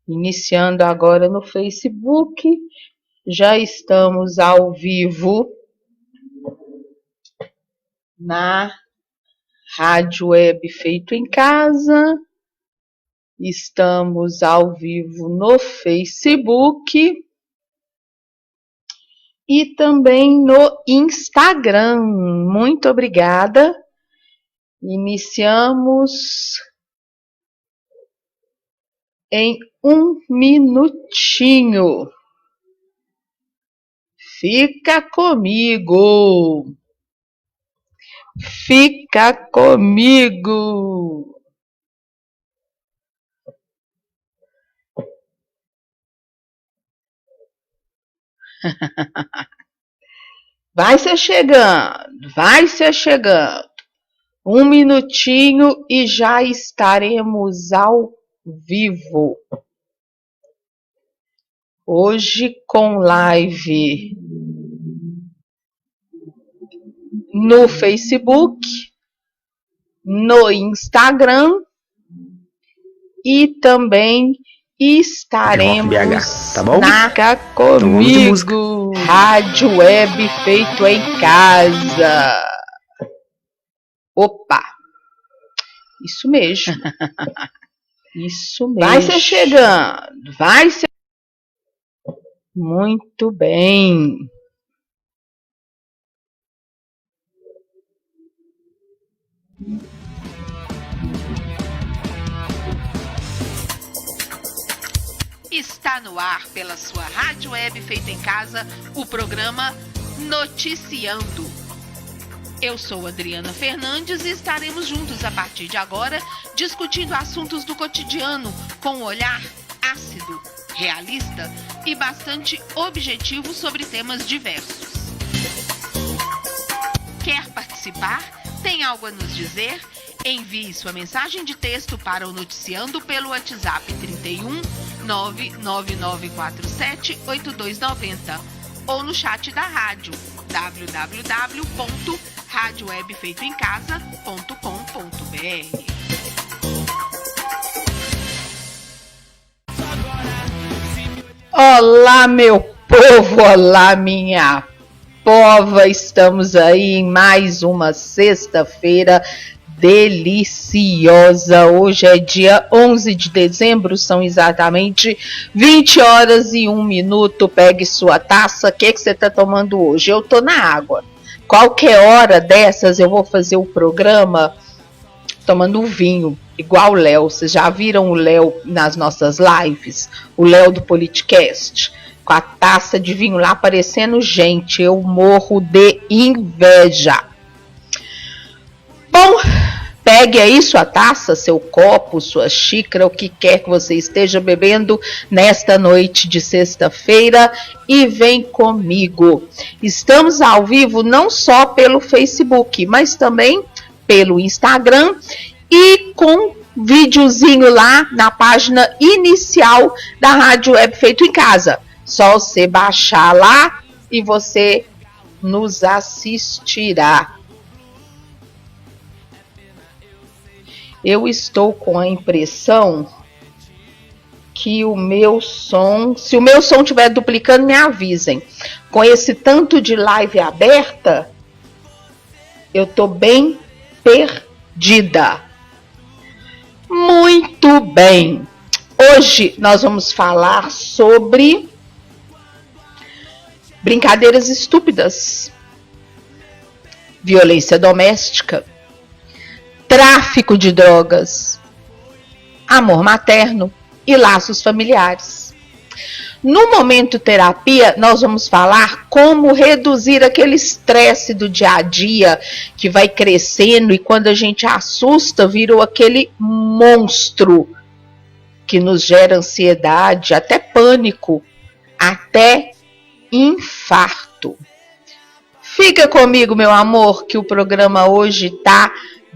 Iniciando agora no Facebook, já estamos ao vivo na Rádio Web Feito em Casa, estamos ao vivo no Facebook e também no Instagram. Muito obrigada. Iniciamos em 1 minutinho. Fica comigo. Fica comigo. Vai ser chegando, vai ser chegando. 1 minutinho e já estaremos ao vivo. Hoje com live no Facebook, no Instagram e também estaremos tá bom? na Comigo, Rádio Web Feito em Casa. Opa, isso mesmo, isso mesmo. Vai ser chegando, vai ser. Muito bem. Está no ar pela sua Rádio Web Feito em Casa, o programa Noticiando. Eu sou Adriana Fernandes e estaremos juntos a partir de agora, discutindo assuntos do cotidiano com um olhar ácido, realista e bastante objetivo sobre temas diversos. Quer participar? Tem algo a nos dizer? Envie sua mensagem de texto para o Noticiando pelo WhatsApp 31 99947 8290 ou no chat da rádio www.radiowebfeitoemcasa.com.br. Olá, meu povo, olá, minha pova, estamos aí em mais uma sexta-feira deliciosa. Hoje é dia 11 de dezembro, são exatamente 20 horas e 1 minuto. Pegue sua taça. O que você está tomando hoje? Eu tô na água. Qualquer hora dessas eu vou fazer o programa tomando vinho, igual o Léo. Vocês já viram o Léo nas nossas lives? O Léo do Politicast, com a taça de vinho lá parecendo gente. Eu morro de inveja. Bom, pegue aí sua taça, seu copo, sua xícara, o que quer que você esteja bebendo nesta noite de sexta-feira e vem comigo. Estamos ao vivo não só pelo Facebook, mas também pelo Instagram e com videozinho lá na página inicial da Rádio Web Feito em Casa. Só você baixar lá e você nos assistirá. Eu estou com a impressão que o meu som, se o meu som estiver duplicando, me avisem. Com esse tanto de live aberta, eu estou bem perdida. Muito bem. Hoje nós vamos falar sobre brincadeiras estúpidas, violência doméstica, tráfico de drogas, amor materno e laços familiares. No Momento Terapia, nós vamos falar como reduzir aquele estresse do dia a dia que vai crescendo e quando a gente assusta, virou aquele monstro que nos gera ansiedade, até pânico, até infarto. Fica comigo, meu amor, que o programa hoje tá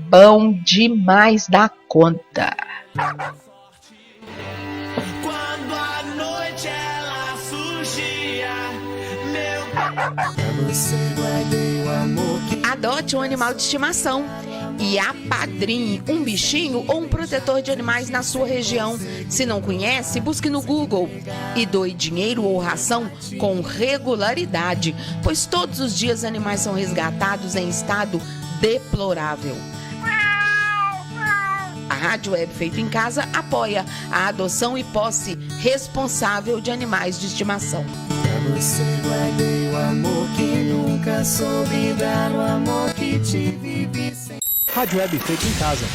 bom demais da conta. Quando a noite ela surgia, Adote um animal de estimação. e apadrinhe um bichinho ou um protetor de animais na sua região. Se não conhece, busque no Google e doe dinheiro ou ração com regularidade, pois todos os dias animais são resgatados em estado deplorável. A Rádio Web Feito em Casa apoia a adoção e posse responsável de animais de estimação. Pra você guardei o amor que nunca soube dar, o amor que te vivi sem. Rádio Web Feito em Casa.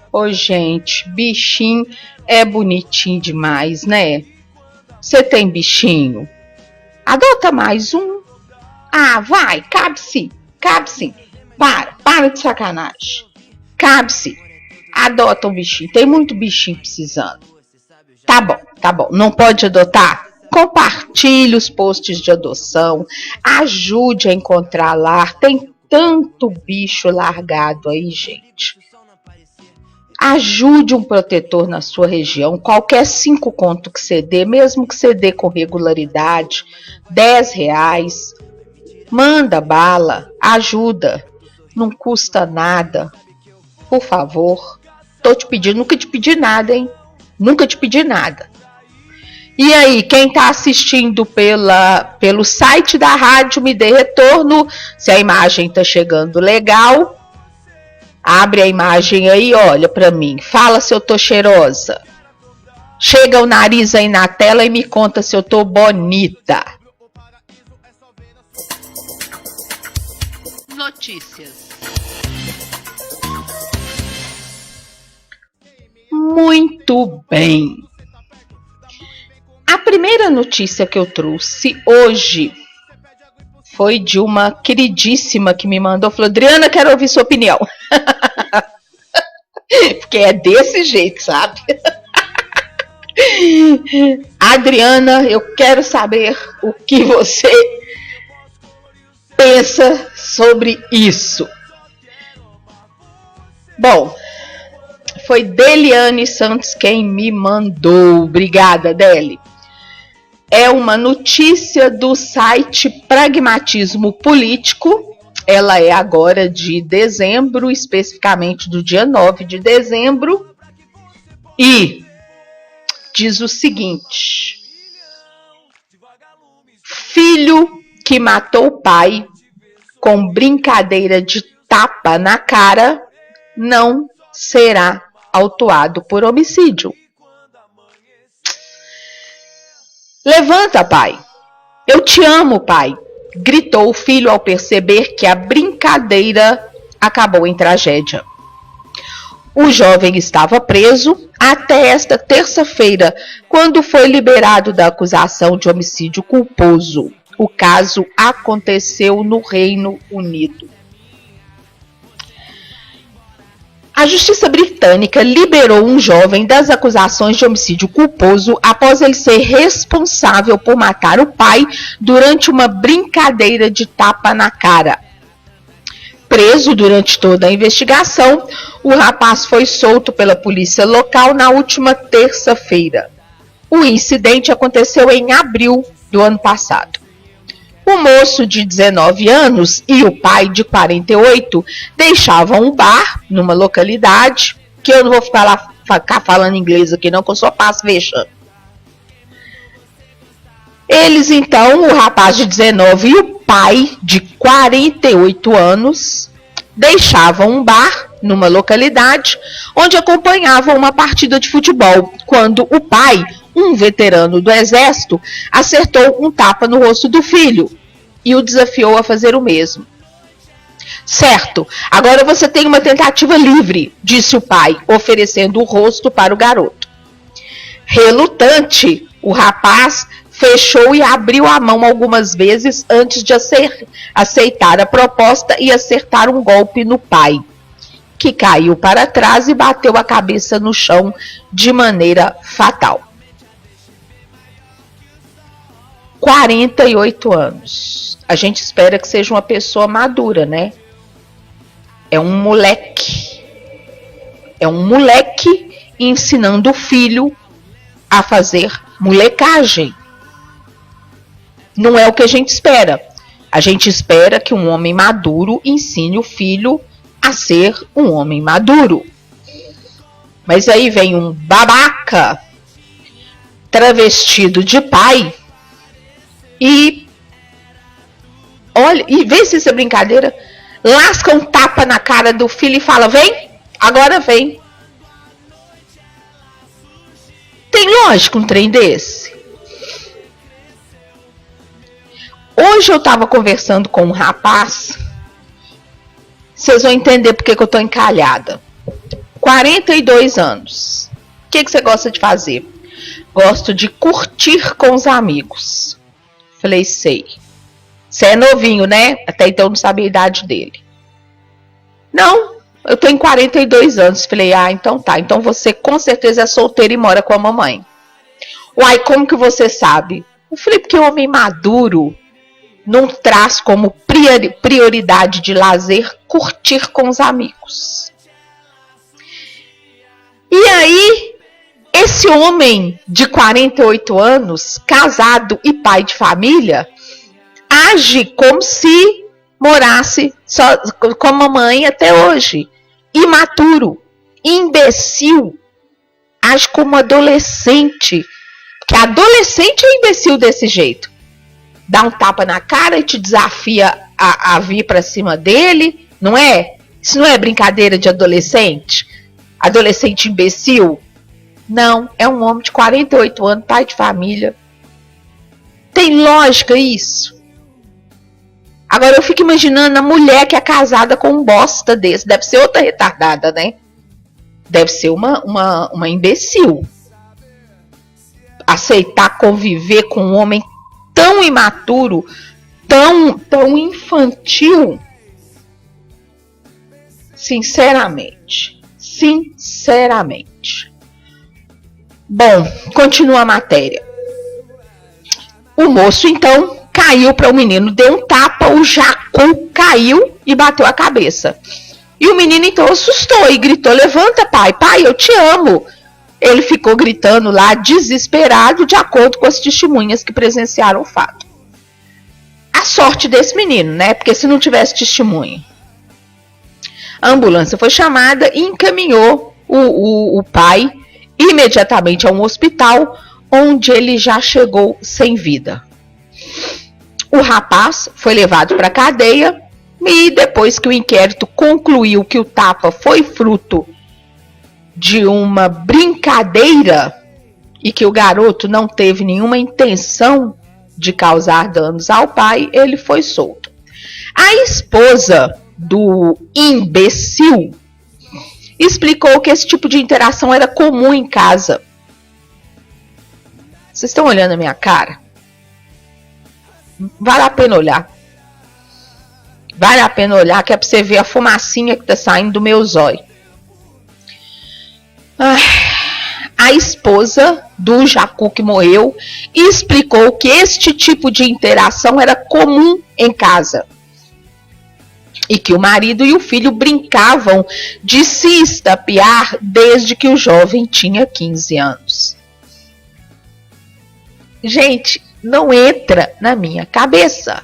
Ô, gente, bichinho é bonitinho demais, né? Você tem bichinho? Adota mais um. Ah, vai, cabe sim. Para de sacanagem. Cabe-se. Adota um bichinho. Tem muito bichinho precisando. Tá bom. Não pode adotar? Compartilhe os posts de adoção. Ajude a encontrar lar. Tem tanto bicho largado aí, gente. Ajude um protetor na sua região. Qualquer 5 conto que você dê, mesmo que você dê com regularidade, R$10. Manda bala. Ajuda. Não custa nada. Por favor. Tô te pedindo. Nunca te pedi nada, hein? Nunca te pedi nada. E aí, quem tá assistindo pelo site da rádio, me dê retorno. Se a imagem tá chegando legal. Abre a imagem aí, olha pra mim. Fala se eu tô cheirosa. Chega o nariz aí na tela e me conta se eu tô bonita. Notícias. Muito bem. A primeira notícia que eu trouxe hoje foi de uma queridíssima que me mandou. Falou, Adriana, quero ouvir sua opinião. Porque é desse jeito, sabe? Adriana, eu quero saber o que você pensa sobre isso. Bom, foi Deliane Santos quem me mandou. Obrigada, Deli. É uma notícia do site Pragmatismo Político. Ela é agora de dezembro, especificamente do dia 9 de dezembro. E diz o seguinte: filho que matou o pai com brincadeira de tapa na cara não será autuado por homicídio. Levanta, pai. Eu te amo, pai, gritou o filho ao perceber que a brincadeira acabou em tragédia. O jovem estava preso até esta terça-feira, quando foi liberado da acusação de homicídio culposo. O caso aconteceu no Reino Unido. A Justiça Britânica liberou um jovem das acusações de homicídio culposo após ele ser responsável por matar o pai durante uma brincadeira de tapa na cara. Preso durante toda a investigação, o rapaz foi solto pela polícia local na última terça-feira. O incidente aconteceu em abril do ano passado. O moço de 19 anos e o pai de 48 deixavam um bar numa localidade, que eu não vou ficar falando inglês aqui não, que eu só passo vexame. Eles então, o rapaz de 19 e o pai de 48 anos, deixavam um bar numa localidade onde acompanhavam uma partida de futebol, quando o pai, um veterano do exército, acertou um tapa no rosto do filho e o desafiou a fazer o mesmo. Certo, agora você tem uma tentativa livre, disse o pai, oferecendo o rosto para o garoto. Relutante, o rapaz fechou e abriu a mão algumas vezes antes de aceitar a proposta e acertar um golpe no pai, que caiu para trás e bateu a cabeça no chão de maneira fatal. 48 anos. A gente espera que seja uma pessoa madura, né? É um moleque. É um moleque ensinando o filho a fazer molecagem. Não é o que a gente espera. A gente espera que um homem maduro ensine o filho a ser um homem maduro. Mas aí vem um babaca travestido de pai e olha, e vê se isso é brincadeira, lasca um tapa na cara do filho e fala: vem, agora vem. Tem lógica um trem desse? Hoje eu tava conversando com um rapaz, vocês vão entender porque que eu tô encalhada. 42 anos. O que você gosta de fazer? Gosto de curtir com os amigos. Falei, sei. Você é novinho, né? Até então eu não sabia a idade dele. Não, eu tenho 42 anos. Falei, então tá. Então você com certeza é solteiro e mora com a mamãe. Uai, como que você sabe? Eu falei, porque o homem maduro não traz como prioridade de lazer curtir com os amigos. E aí, esse homem de 48 anos, casado e pai de família, age como se morasse só com a mamãe até hoje. Imaturo, imbecil, age como adolescente. Que adolescente é imbecil desse jeito. Dá um tapa na cara e te desafia a vir pra cima dele, não é? Isso não é brincadeira de adolescente? Adolescente imbecil? Não, é um homem de 48 anos, pai de família. Tem lógica isso? Agora eu fico imaginando a mulher que é casada com um bosta desse. Deve ser outra retardada, né? Deve ser uma imbecil. Aceitar conviver com um homem tão imaturo, tão infantil. Sinceramente. Bom, continua a matéria. O moço, então, caiu para o menino, deu um tapa, o jacu caiu e bateu a cabeça. E o menino, então, assustou e gritou, levanta, pai, eu te amo. Ele ficou gritando lá, desesperado, de acordo com as testemunhas que presenciaram o fato. A sorte desse menino, né? Porque se não tivesse testemunha. A ambulância foi chamada e encaminhou o pai imediatamente a um hospital, onde ele já chegou sem vida. O rapaz foi levado para a cadeia e depois que o inquérito concluiu que o tapa foi fruto de uma brincadeira e que o garoto não teve nenhuma intenção de causar danos ao pai, ele foi solto. A esposa do imbecil explicou que esse tipo de interação era comum em casa. Vocês estão olhando a minha cara? Vale a pena olhar. Vale a pena olhar, que é pra você ver a fumacinha que tá saindo do meu zóio. A esposa do jacu que morreu explicou que este tipo de interação era comum em casa. E que o marido e o filho brincavam de se estapear desde que o jovem tinha 15 anos. Gente, não entra na minha cabeça.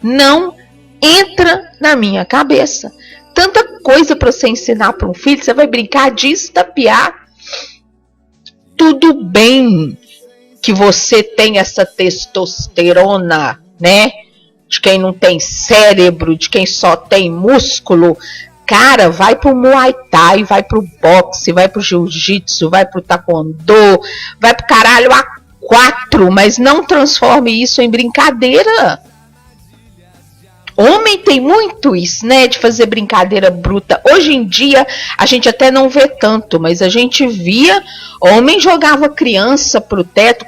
Não entra na minha cabeça. Tanta coisa para você ensinar para um filho, você vai brincar de estapear. Tudo bem que você tem essa testosterona, né? De quem não tem cérebro, de quem só tem músculo. Cara, vai pro Muay Thai, vai pro boxe, vai pro jiu-jitsu, vai pro taekwondo, vai pro caralho A4, mas não transforme isso em brincadeira. Homem tem muito isso, né, de fazer brincadeira bruta. Hoje em dia, a gente até não vê tanto, mas a gente via, homem jogava criança pro teto.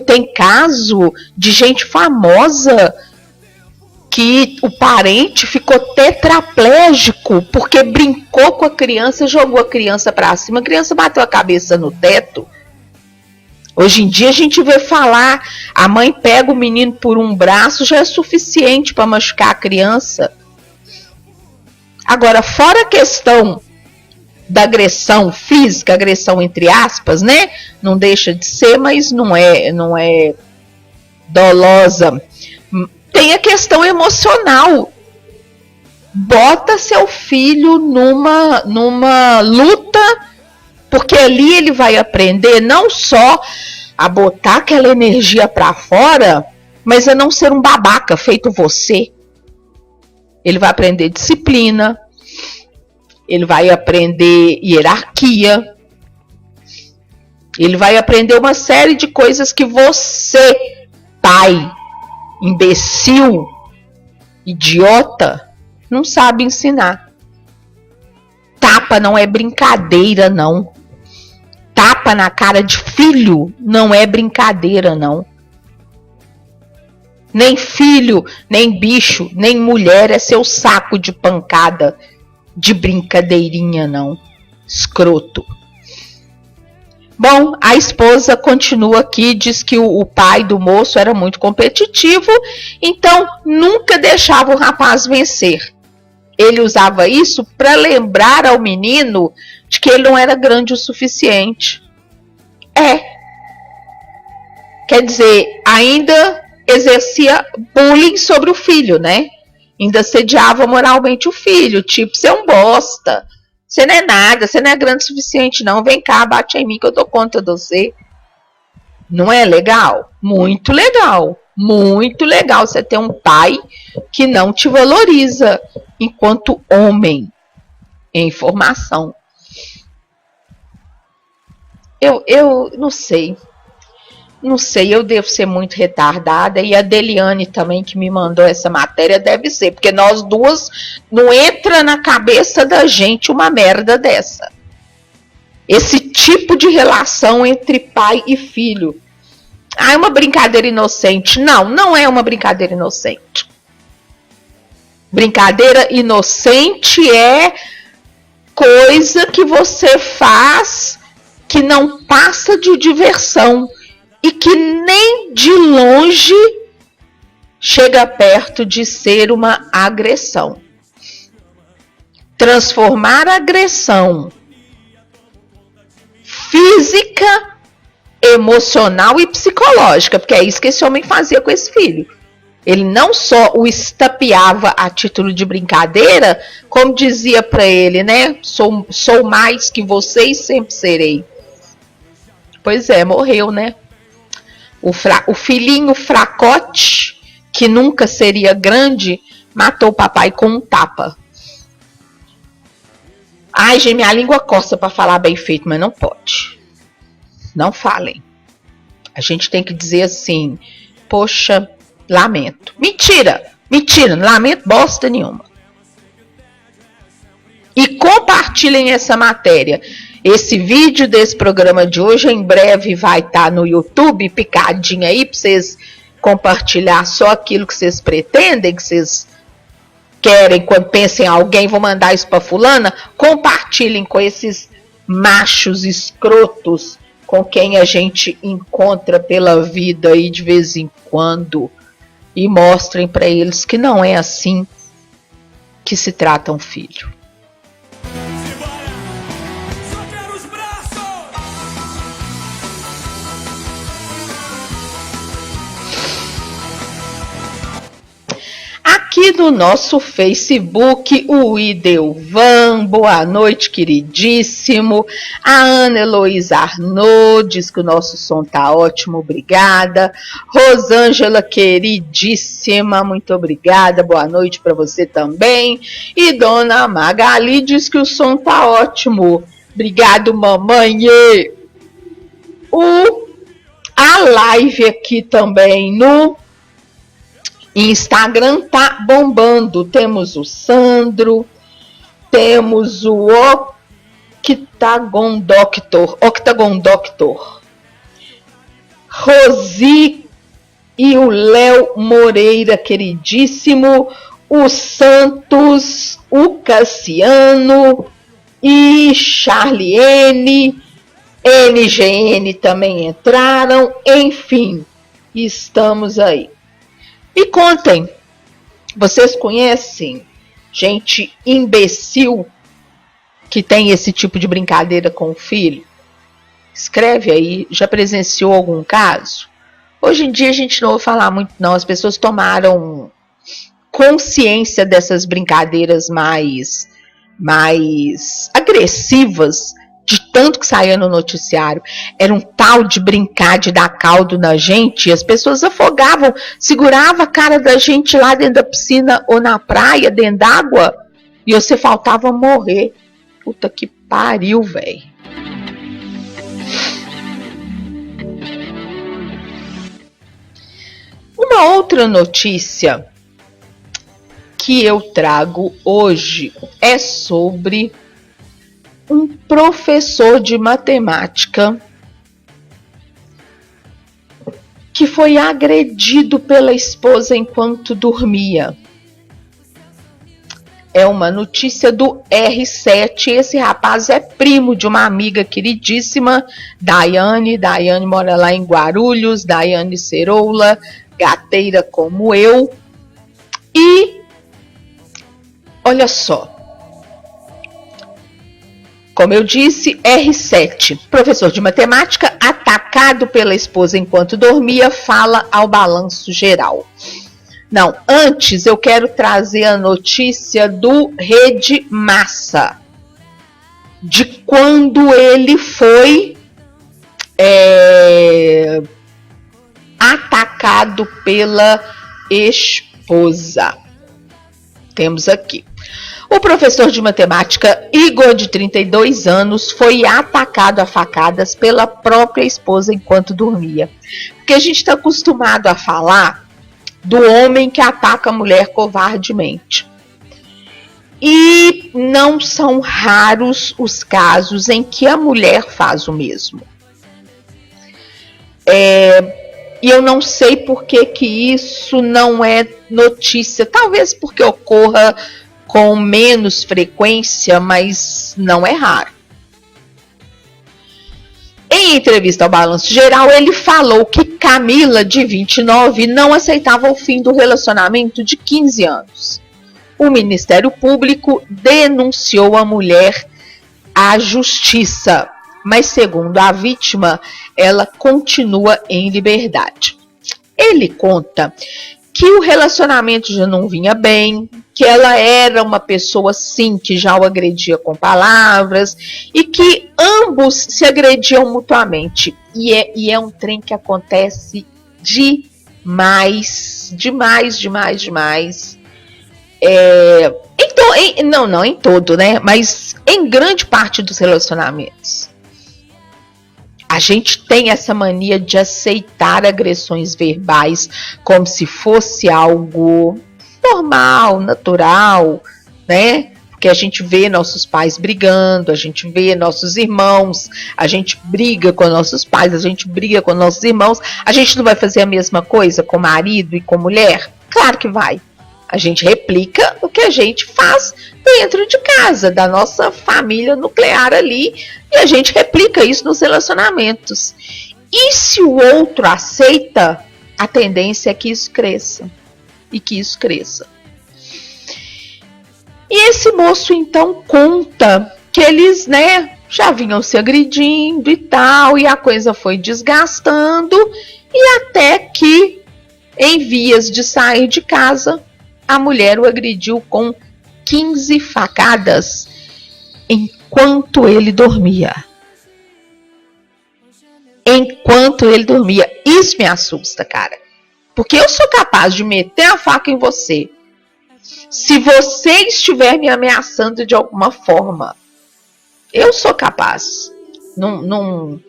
Tem caso de gente famosa que o parente ficou tetraplégico porque brincou com a criança, jogou a criança para cima, a criança bateu a cabeça no teto. Hoje em dia a gente vê falar, a mãe pega o menino por um braço, já é suficiente para machucar a criança. Agora, fora a questão da agressão física, agressão entre aspas, né? Não deixa de ser, mas não é dolosa. Tem a questão emocional. Bota seu filho numa luta, porque ali ele vai aprender não só a botar aquela energia para fora, mas a não ser um babaca feito você. Ele vai aprender disciplina, ele vai aprender hierarquia, ele vai aprender uma série de coisas que você, pai, imbecil, idiota, não sabe ensinar. Tapa não é brincadeira, não. Tapa na cara de filho não é brincadeira, não. Nem filho, nem bicho, nem mulher é seu saco de pancada, de brincadeirinha, não. Escroto. Bom, a esposa continua aqui, diz que o pai do moço era muito competitivo, então nunca deixava o rapaz vencer. Ele usava isso para lembrar ao menino de que ele não era grande o suficiente. Quer dizer, ainda exercia bullying sobre o filho, né? Ainda assediava moralmente o filho, tipo, você é um bosta, você não é nada, você não é grande o suficiente não, vem cá, bate em mim que eu dou conta de você. Não é legal? Muito legal. Muito legal você ter um pai que não te valoriza enquanto homem em formação. Eu não sei. Não sei, eu devo ser muito retardada. E a Deliane também, que me mandou essa matéria, deve ser. Porque nós duas, não entra na cabeça da gente uma merda dessa. Esse tipo de relação entre pai e filho. Ah, é uma brincadeira inocente. Não, não é uma brincadeira inocente. Brincadeira inocente é coisa que você faz que não passa de diversão e que nem de longe chega perto de ser uma agressão. Transformar a agressão física, emocional e psicológica, porque é isso que esse homem fazia com esse filho. Ele não só o estapeava a título de brincadeira, como dizia para ele, né? Sou mais que você e sempre serei. Pois é, morreu, né? O filhinho fracote, que nunca seria grande, matou o papai com um tapa. Ai, gente, minha língua coça para falar bem feito, mas não pode. Não falem. A gente tem que dizer assim, poxa, lamento. Mentira, não lamento bosta nenhuma. E compartilhem essa matéria. Esse vídeo desse programa de hoje em breve vai estar no YouTube, picadinho aí, para vocês compartilhar só aquilo que vocês pretendem, que vocês querem, quando pensem em alguém, vou mandar isso para fulana. Compartilhem com esses machos escrotos com quem a gente encontra pela vida aí de vez em quando. E mostrem para eles que não é assim que se trata um filho. Aqui no nosso Facebook, o Idelvan, boa noite, queridíssimo. A Ana Heloísa Arnaud diz que o nosso som tá ótimo, obrigada. Rosângela, queridíssima, muito obrigada, boa noite para você também. E Dona Magali diz que o som tá ótimo, obrigado, mamãe. A live aqui também no Instagram tá bombando. Temos o Sandro, temos o Octagon Doctor, Rosi e o Léo Moreira, queridíssimo, o Santos, o Cassiano e Charliene, NGN também entraram, enfim, estamos aí. E contem, vocês conhecem gente imbecil que tem esse tipo de brincadeira com o filho? Escreve aí, já presenciou algum caso? Hoje em dia a gente não ouve falar muito, não. As pessoas tomaram consciência dessas brincadeiras mais agressivas, de tanto que saía no noticiário. Era um tal de brincar de dar caldo na gente, e as pessoas afogavam, segurava a cara da gente lá dentro da piscina ou na praia, dentro d'água, e você faltava morrer. Puta que pariu, velho. Uma outra notícia que eu trago hoje é sobre um professor de matemática que foi agredido pela esposa enquanto dormia. É uma notícia do R7. Esse rapaz é primo de uma amiga queridíssima, Daiane. Daiane mora lá em Guarulhos, Daiane Ceroula, gateira como eu. E olha só, como eu disse, R7, professor de matemática, atacado pela esposa enquanto dormia, fala ao Balanço Geral. Não, antes eu quero trazer a notícia do Rede Massa, de quando ele foi atacado pela esposa. Temos aqui. O professor de matemática Igor, de 32 anos, foi atacado a facadas pela própria esposa enquanto dormia. Porque a gente está acostumado a falar do homem que ataca a mulher covardemente. E não são raros os casos em que a mulher faz o mesmo. E eu não sei por que isso não é notícia. Talvez porque ocorra com menos frequência, mas não é raro. Em entrevista ao Balanço Geral, ele falou que Camila, de 29, não aceitava o fim do relacionamento de 15 anos. O Ministério Público denunciou a mulher à justiça, mas segundo a vítima, ela continua em liberdade. Ele conta que o relacionamento já não vinha bem, que ela era uma pessoa sim que já o agredia com palavras e que ambos se agrediam mutuamente. E é um trem que acontece demais. Não em todo, né? Mas em grande parte dos relacionamentos. A gente tem essa mania de aceitar agressões verbais como se fosse algo normal, natural, né? Porque a gente vê nossos pais brigando, a gente vê nossos irmãos, a gente briga com nossos pais, a gente briga com nossos irmãos. A gente não vai fazer a mesma coisa com marido e com mulher? Claro que vai. A gente replica o que a gente faz dentro de casa, da nossa família nuclear ali, e a gente replica isso nos relacionamentos. E se o outro aceita, a tendência é que isso cresça. E que isso cresça. E esse moço então conta que eles, já vinham se agredindo e tal, e a coisa foi desgastando, e até que, em vias de sair de casa, a mulher o agrediu com 15 facadas enquanto ele dormia. Isso me assusta, cara. Porque eu sou capaz de meter a faca em você se você estiver me ameaçando de alguma forma. Eu sou capaz. Não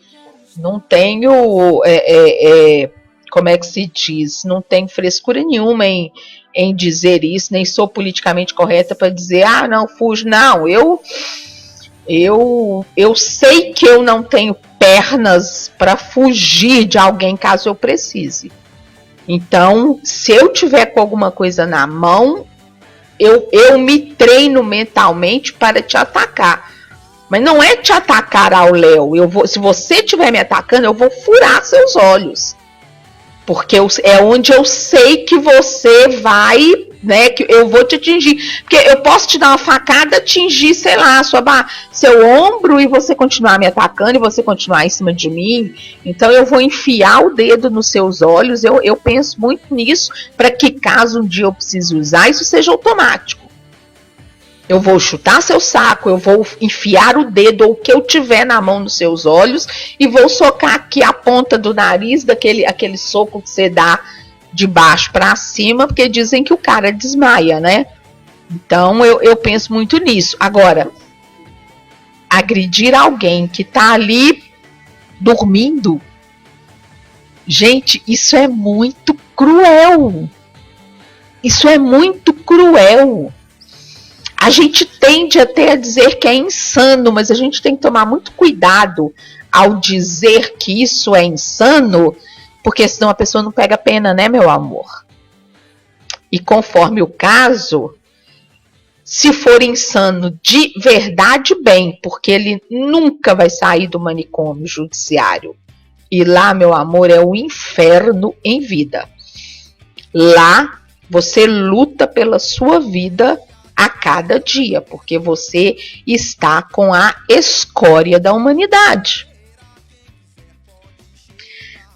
tenho, como é que se diz? Não tenho frescura nenhuma em dizer isso, nem sou politicamente correta para dizer, não, fujo. Não, eu sei que eu não tenho pernas para fugir de alguém caso eu precise. Então, se eu tiver com alguma coisa na mão, eu me treino mentalmente para te atacar. Mas não é te atacar ao léu. Se você estiver me atacando, eu vou furar seus olhos. Porque é onde eu sei que você vai né, que eu vou te atingir, porque eu posso te dar uma facada, atingir, sei lá, seu ombro e você continuar me atacando e você continuar em cima de mim. Então eu vou enfiar o dedo nos seus olhos. Eu penso muito nisso, para que caso um dia eu precise usar, isso seja automático. Eu vou chutar seu saco, eu vou enfiar o dedo ou o que eu tiver na mão nos seus olhos e vou socar aqui a ponta do nariz, aquele soco que você dá de baixo para cima, porque dizem que o cara desmaia, né? Então eu penso muito nisso. Agora, agredir alguém que tá ali dormindo, gente, isso é muito cruel. Isso é muito cruel. A gente tende até a dizer que é insano, mas a gente tem que tomar muito cuidado ao dizer que isso é insano, porque senão a pessoa não pega pena, né, meu amor? E conforme o caso, se for insano de verdade, bem, porque ele nunca vai sair do manicômio judiciário. E lá, meu amor, é o inferno em vida. Lá, você luta pela sua vida a cada dia, porque você está com a escória da humanidade.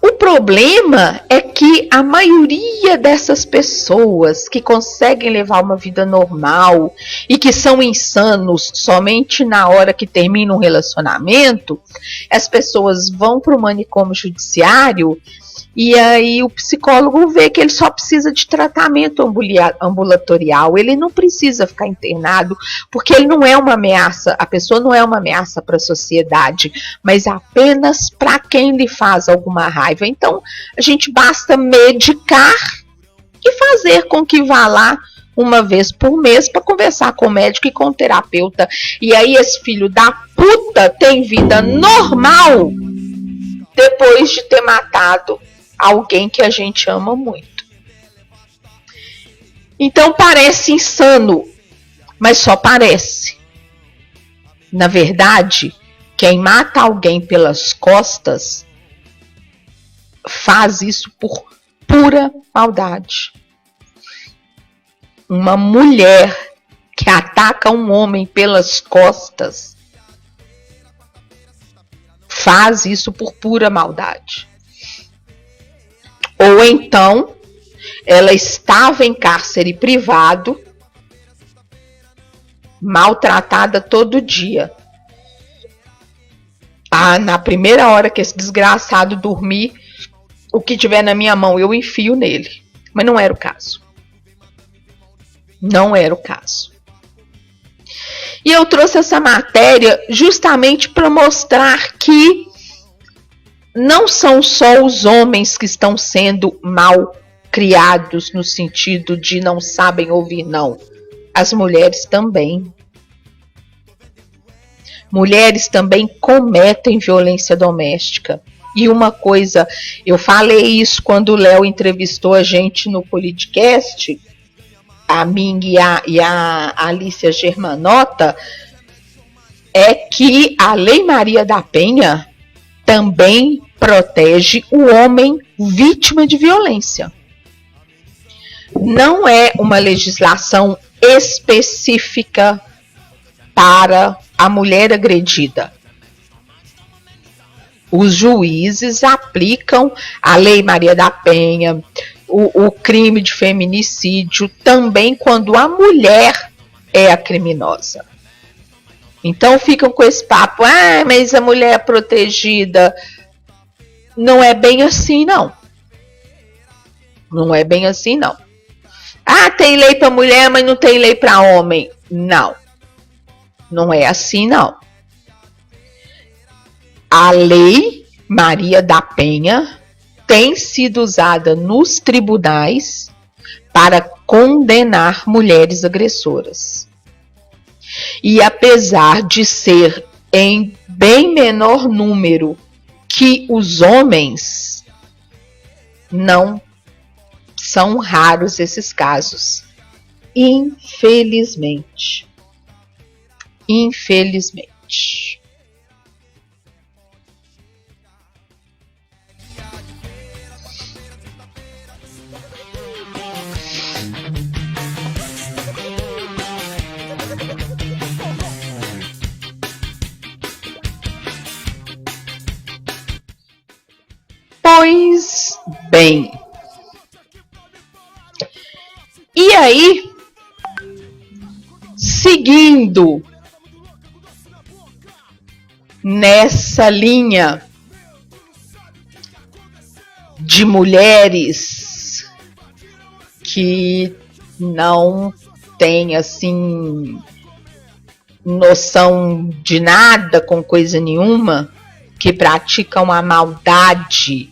O problema é que a maioria dessas pessoas que conseguem levar uma vida normal e que são insanos somente na hora que termina um relacionamento, as pessoas vão para o manicômio judiciário e aí o psicólogo vê que ele só precisa de tratamento ambulatorial, ele não precisa ficar internado, porque ele não é uma ameaça, a pessoa não é uma ameaça para a sociedade, mas apenas para quem lhe faz alguma raiva. Então, a gente basta medicar e fazer com que vá lá uma vez por mês para conversar com o médico e com o terapeuta. E aí esse filho da puta tem vida normal depois de ter matado alguém que a gente ama muito. Então parece insano, mas só parece. Na verdade, quem mata alguém pelas costas faz isso por pura maldade. Uma mulher que ataca um homem pelas costas faz isso por pura maldade. Ou então, ela estava em cárcere privado, maltratada todo dia. Na primeira hora que esse desgraçado dormir, o que tiver na minha mão eu enfio nele. Mas não era o caso. Não era o caso. E eu trouxe essa matéria justamente para mostrar que não são só os homens que estão sendo mal criados no sentido de não sabem ouvir não. As mulheres também. Mulheres também cometem violência doméstica. E uma coisa, eu falei isso quando o Léo entrevistou a gente no Politicast, a mim e a Alicia Germanota, é que a Lei Maria da Penha também protege o homem vítima de violência. Não é uma legislação específica para a mulher agredida. Os juízes aplicam a Lei Maria da Penha, o crime de feminicídio, também quando a mulher é a criminosa. Então ficam com esse papo, mas a mulher é protegida. Não é bem assim, não. Não é bem assim, não. Tem lei para mulher, mas não tem lei para homem. Não. Não é assim, não. A Lei Maria da Penha tem sido usada nos tribunais para condenar mulheres agressoras. E apesar de ser em bem menor número que os homens, não são raros esses casos. Infelizmente. Infelizmente. bem. E aí, seguindo nessa linha de mulheres que não têm assim noção de nada com coisa nenhuma, que praticam a maldade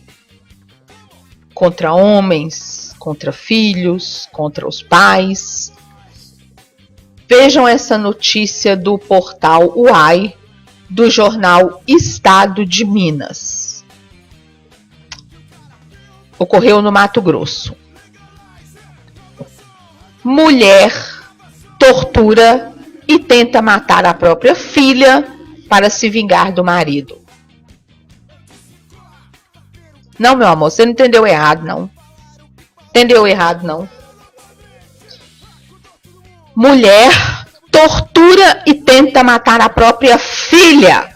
contra homens, contra filhos, contra os pais. Vejam essa notícia do portal UAI, do jornal Estado de Minas. Ocorreu no Mato Grosso. Mulher tortura e tenta matar a própria filha para se vingar do marido. Não, meu amor, você não entendeu errado, não. Entendeu errado, não. Mulher tortura e tenta matar a própria filha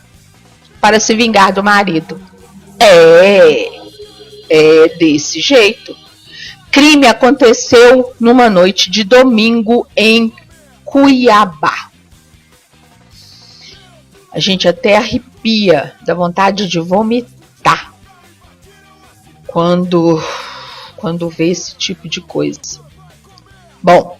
para se vingar do marido. É desse jeito. Crime aconteceu numa noite de domingo em Cuiabá. A gente até arrepia, dá vontade de vomitar quando vê esse tipo de coisa. Bom,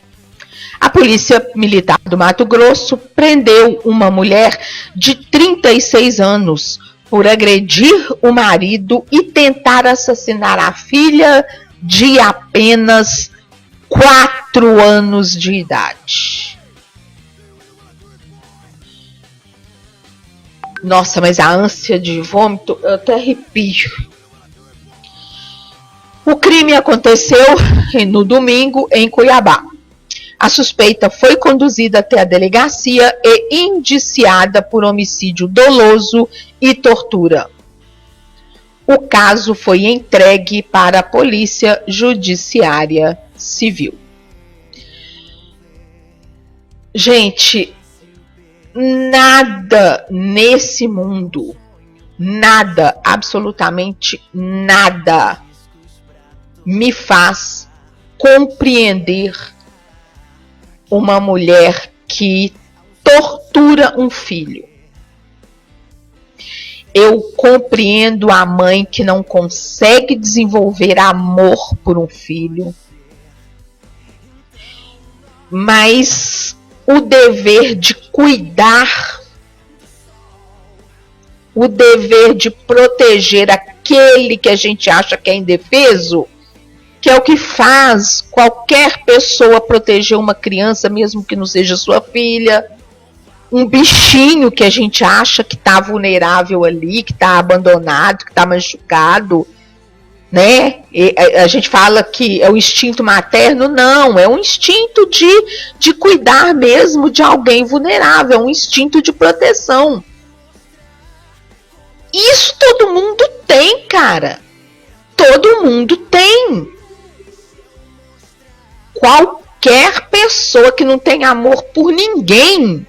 a Polícia Militar do Mato Grosso prendeu uma mulher de 36 anos por agredir o marido e tentar assassinar a filha de apenas 4 anos de idade. Nossa, mas a ânsia de vômito, eu até arrepio. O crime aconteceu no domingo em Cuiabá. A suspeita foi conduzida até a delegacia e indiciada por homicídio doloso e tortura. O caso foi entregue para a Polícia Judiciária Civil. Gente, nada nesse mundo, nada, absolutamente nada, me faz compreender uma mulher que tortura um filho. Eu compreendo a mãe que não consegue desenvolver amor por um filho, mas o dever de cuidar, o dever de proteger aquele que a gente acha que é indefeso, que é o que faz qualquer pessoa proteger uma criança, mesmo que não seja sua filha, um bichinho que a gente acha que está vulnerável ali, que está abandonado, que está machucado, né? E a gente fala que é o instinto materno, não, é um instinto de cuidar mesmo de alguém vulnerável, é um instinto de proteção. Isso todo mundo tem, cara. Todo mundo tem. Qualquer pessoa que não tem amor por ninguém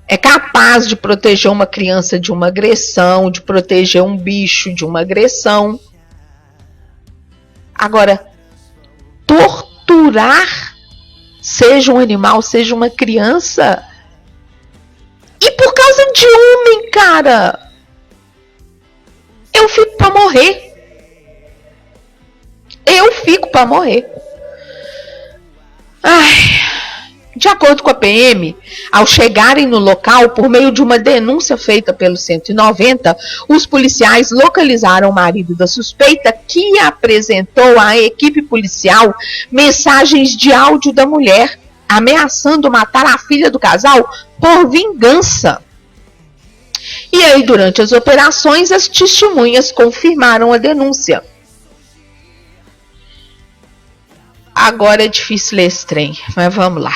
é capaz de proteger uma criança de uma agressão, de proteger um bicho de uma agressão. Agora, torturar, seja um animal, seja uma criança, e por causa de homem, cara, eu fico pra morrer. Eu fico pra morrer. Ai, de acordo com a PM, ao chegarem no local, por meio de uma denúncia feita pelo 190, os policiais localizaram o marido da suspeita, que apresentou à equipe policial mensagens de áudio da mulher, ameaçando matar a filha do casal por vingança. E aí, durante as operações, as testemunhas confirmaram a denúncia. Agora é difícil ler esse trem, mas vamos lá.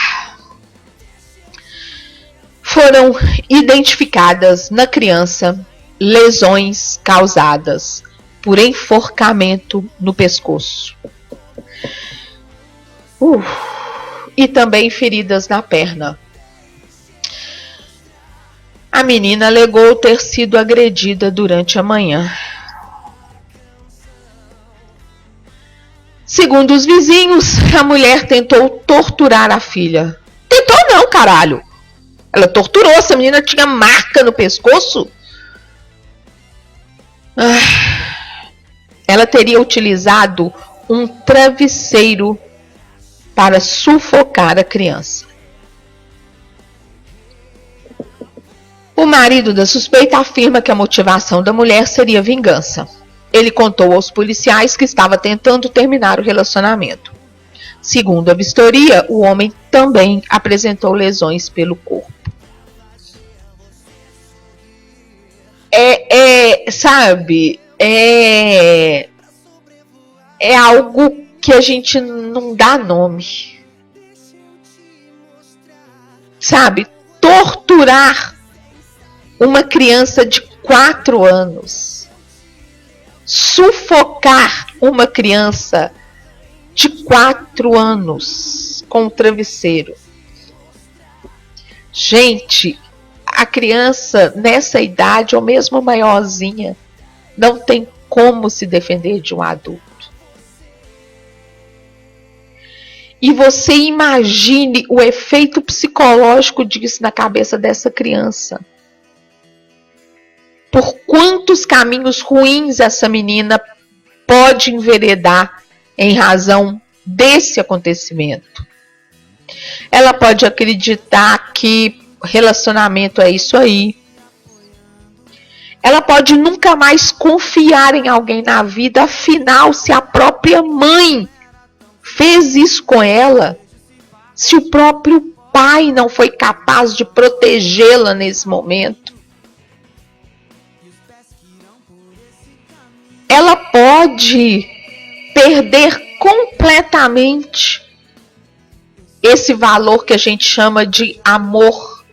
Foram identificadas na criança lesões causadas por enforcamento no pescoço. E também feridas na perna. A menina alegou ter sido agredida durante a manhã. Segundo os vizinhos, a mulher tentou torturar a filha. Tentou não, caralho. Ela torturou, essa menina tinha marca no pescoço. Ela teria utilizado um travesseiro para sufocar a criança. O marido da suspeita afirma que a motivação da mulher seria vingança. Ele contou aos policiais que estava tentando terminar o relacionamento. Segundo a vistoria, o homem também apresentou lesões pelo corpo. Sabe, é algo que a gente não dá nome. Sabe, torturar uma criança de 4 anos, sufocar uma criança de 4 anos com um travesseiro. Gente, a criança nessa idade, ou mesmo maiorzinha, não tem como se defender de um adulto. E você imagine o efeito psicológico disso na cabeça dessa criança. Por quantos caminhos ruins essa menina pode enveredar em razão desse acontecimento. Ela pode acreditar que relacionamento é isso aí. Ela pode nunca mais confiar em alguém na vida, afinal, se a própria mãe fez isso com ela, se o próprio pai não foi capaz de protegê-la nesse momento, ela pode perder completamente esse valor que a gente chama de amor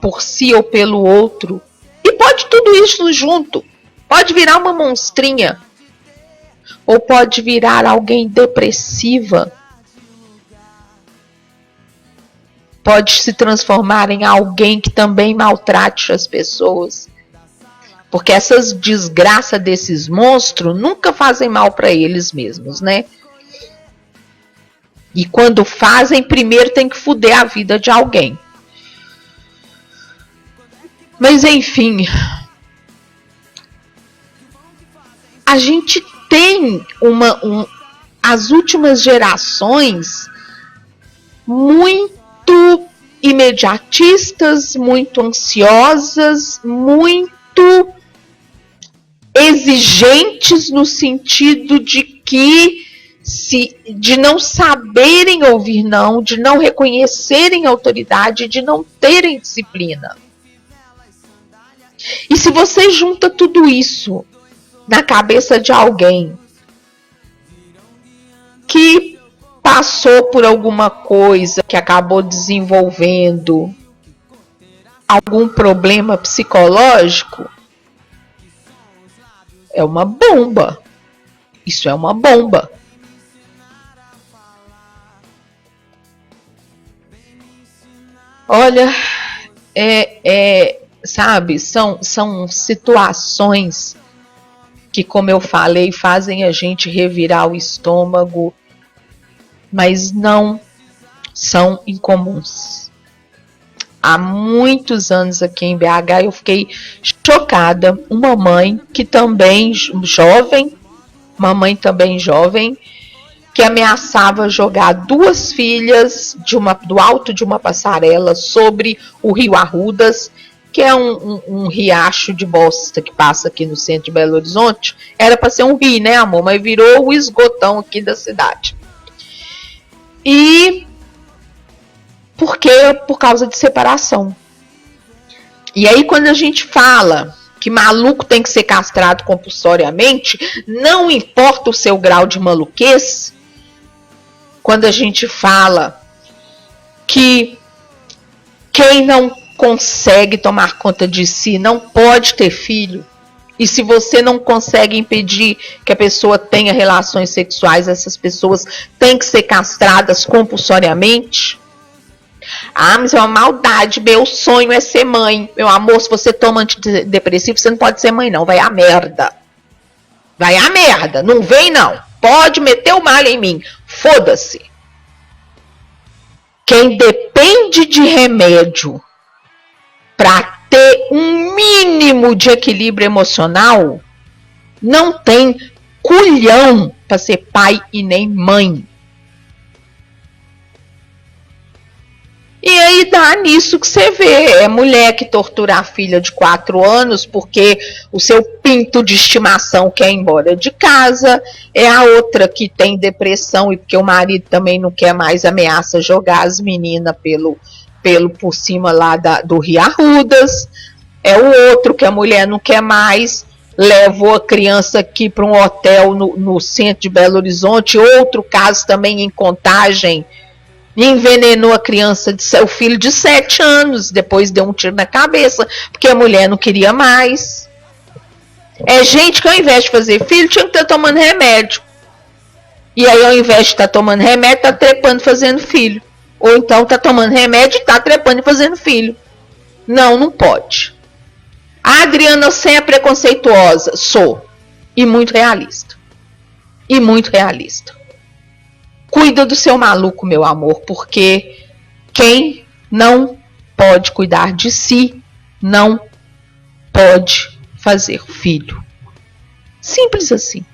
por si ou pelo outro. E pode tudo isso junto. Pode virar uma monstrinha. Ou pode virar alguém depressiva. Pode se transformar em alguém que também maltrate as pessoas. Porque essas desgraças desses monstros nunca fazem mal para eles mesmos, né? E quando fazem, primeiro tem que foder a vida de alguém. Mas enfim, a gente tem as últimas gerações muito imediatistas, muito ansiosas, muito exigentes no sentido de de não saberem ouvir não, de não reconhecerem autoridade, de não terem disciplina. E se você junta tudo isso na cabeça de alguém que passou por alguma coisa, que acabou desenvolvendo algum problema psicológico, é uma bomba. Isso é uma bomba. Olha, sabe, são situações que, como eu falei, fazem a gente revirar o estômago, mas não são incomuns. Há muitos anos aqui em BH eu fiquei chocada. Uma mãe que também jovem, que ameaçava jogar 2 filhas do alto de uma passarela sobre o Rio Arrudas, que é um riacho de bosta que passa aqui no centro de Belo Horizonte. Era para ser um rio, né, amor? Mas virou o esgotão aqui da cidade. E por causa de separação. E aí, quando a gente fala que maluco tem que ser castrado compulsoriamente, não importa o seu grau de maluquez. Quando a gente fala que quem não consegue tomar conta de si não pode ter filho, e se você não consegue impedir que a pessoa tenha relações sexuais, essas pessoas têm que ser castradas compulsoriamente. Ah, mas é uma maldade, meu sonho é ser mãe. Meu amor, se você toma antidepressivo, você não pode ser mãe não, vai a merda. Vai a merda, não vem não. pode meter o malho em mim. Foda-se. Quem depende de remédio para ter um mínimo de equilíbrio emocional não tem culhão para ser pai e nem mãe. E aí dá nisso que você vê. É mulher que tortura a filha de 4 anos porque o seu pinto de estimação quer ir embora de casa. É a outra que tem depressão e porque o marido também não quer mais, ameaça jogar as meninas por cima lá do Rio Arrudas. É o outro que a mulher não quer mais, levou a criança aqui para um hotel no centro de Belo Horizonte. Outro caso também em Contagem. E envenenou a criança, o filho de 7 anos, depois deu um tiro na cabeça, porque a mulher não queria mais. É gente que ao invés de fazer filho, tinha que estar tomando remédio. E aí ao invés de estar tomando remédio, está trepando fazendo filho. Ou então está tomando remédio e está trepando e fazendo filho. Não pode. A Adriana, você é preconceituosa? Sou. E muito realista. Cuida do seu maluco, meu amor, porque quem não pode cuidar de si, não pode fazer filho. Simples assim.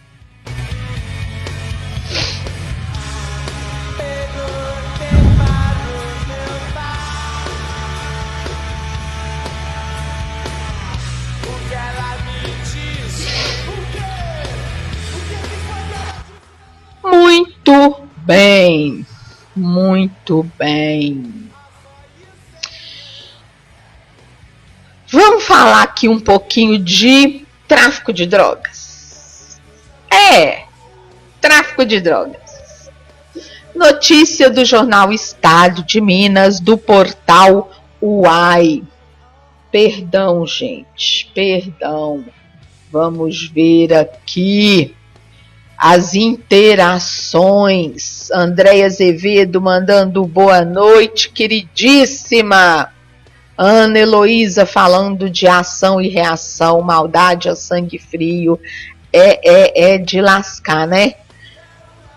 Muito bem. Vamos falar aqui um pouquinho de tráfico de drogas. Tráfico de drogas. Notícia do jornal Estado de Minas, do portal UAI. Perdão, gente, perdão. Vamos ver aqui as interações. Andréia Azevedo mandando boa noite, queridíssima. Ana Heloísa falando de ação e reação, maldade a sangue frio. É de lascar, né?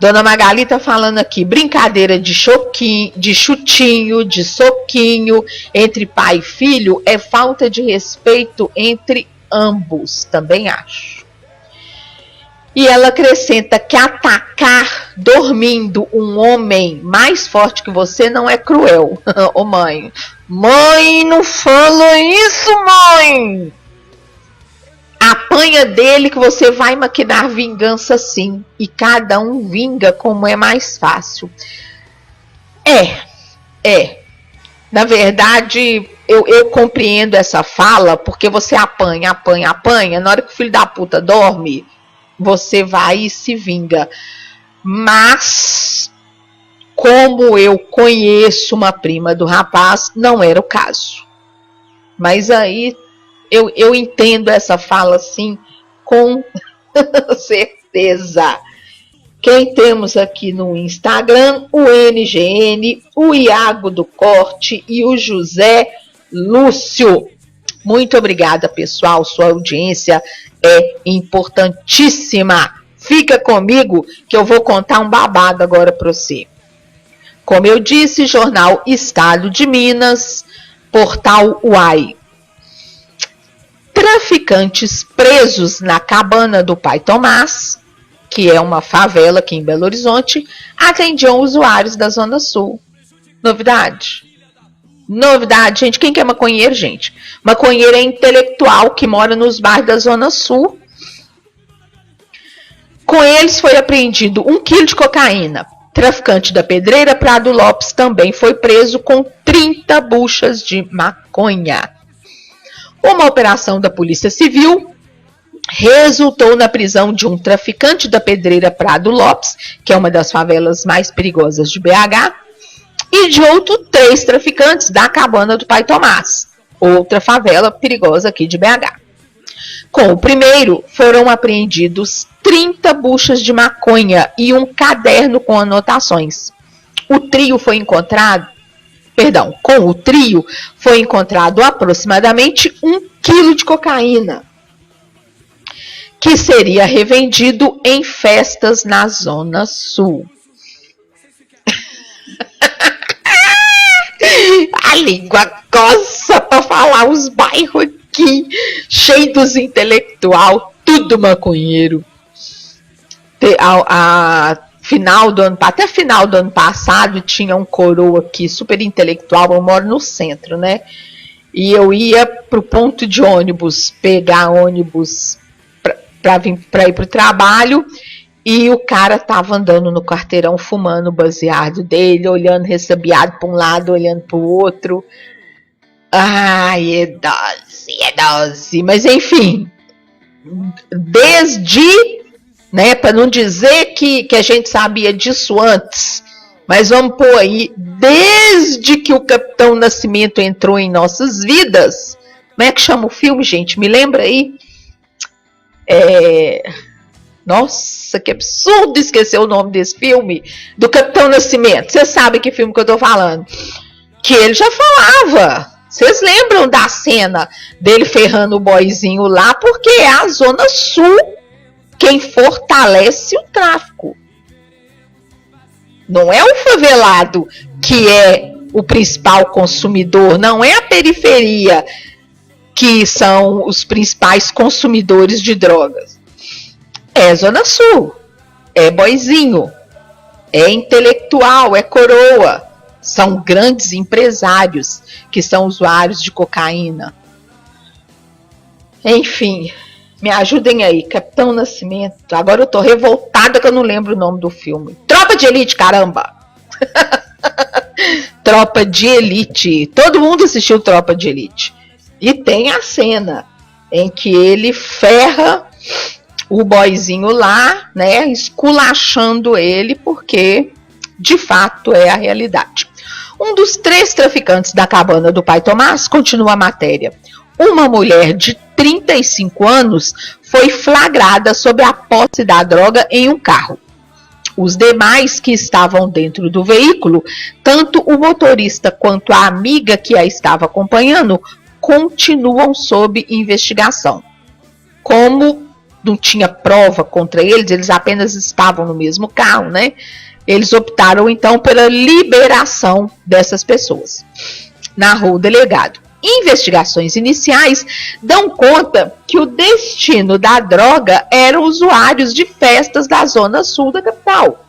Dona Magali tá falando aqui, brincadeira de chutinho, de soquinho entre pai e filho é falta de respeito entre ambos, também acho. E ela acrescenta que atacar dormindo um homem mais forte que você não é cruel. Ô mãe, não fala isso, mãe! Apanha dele que você vai maquinar vingança sim. E cada um vinga como é mais fácil. Na verdade, eu compreendo essa fala porque você apanha. Na hora que o filho da puta dorme, você vai e se vinga. Mas, como eu conheço uma prima do rapaz, não era o caso. Mas aí, eu entendo essa fala, assim, com certeza. Quem temos aqui no Instagram? O NGN, o Iago do Corte e o José Lúcio. Muito obrigada, pessoal. Sua audiência é importantíssima. Fica comigo que eu vou contar um babado agora para você. Como eu disse, jornal Estado de Minas, portal UAI. Traficantes presos na cabana do Pai Tomás, que é uma favela aqui em Belo Horizonte, atendiam usuários da Zona Sul. Novidade, gente. Quem que é maconheiro, gente? Maconheiro é intelectual que mora nos bairros da Zona Sul. Com eles foi apreendido 1 quilo de cocaína. Traficante da Pedreira, Prado Lopes, também foi preso com 30 buchas de maconha. Uma operação da Polícia Civil resultou na prisão de um traficante da Pedreira, Prado Lopes, que é uma das favelas mais perigosas de BH, e de outros 3 traficantes da Cabana do Pai Tomás, outra favela perigosa aqui de BH. Com o primeiro, foram apreendidos 30 buchas de maconha e um caderno com anotações. Com o trio foi encontrado aproximadamente 1 quilo de cocaína. que seria revendido em festas na Zona Sul. A língua coça para falar os bairros aqui, cheio dos intelectual, tudo maconheiro. Até final do ano passado tinha um coroa aqui, super intelectual. Eu moro no centro, né? E eu ia pro ponto de ônibus, pegar ônibus para ir pro trabalho, e o cara tava andando no quarteirão fumando o baseado dele, olhando ressabiado para um lado, olhando pro outro. Ai, é dose. Mas enfim, desde, né, para não dizer que a gente sabia disso antes, mas vamos pôr aí, desde que o Capitão Nascimento entrou em nossas vidas. Como é que chama o filme, gente? Me lembra aí? Nossa, que absurdo esquecer o nome desse filme, do Capitão Nascimento. Você sabe que filme que eu tô falando? Que ele já falava. Vocês lembram da cena dele ferrando o boyzinho lá? Porque é a Zona Sul quem fortalece o tráfico. Não é o favelado que é o principal consumidor, não é a periferia que são os principais consumidores de drogas. É Zona Sul, é boizinho, é intelectual, é coroa. São grandes empresários que são usuários de cocaína. Enfim, me ajudem aí, Capitão Nascimento. Agora eu tô revoltada que eu não lembro o nome do filme. Tropa de Elite, caramba! Tropa de Elite. Todo mundo assistiu Tropa de Elite. E tem a cena em que ele ferra o boyzinho lá, né, esculachando ele, porque de fato é a realidade. Um dos 3 traficantes da cabana do pai Tomás, continua a matéria. Uma mulher de 35 anos foi flagrada sob a posse da droga em um carro. Os demais que estavam dentro do veículo, tanto o motorista quanto a amiga que a estava acompanhando, continuam sob investigação. Como não tinha prova contra eles, eles apenas estavam no mesmo carro, né? Eles optaram então pela liberação dessas pessoas. Narrou o delegado. Investigações iniciais dão conta que o destino da droga eram usuários de festas da Zona Sul da capital.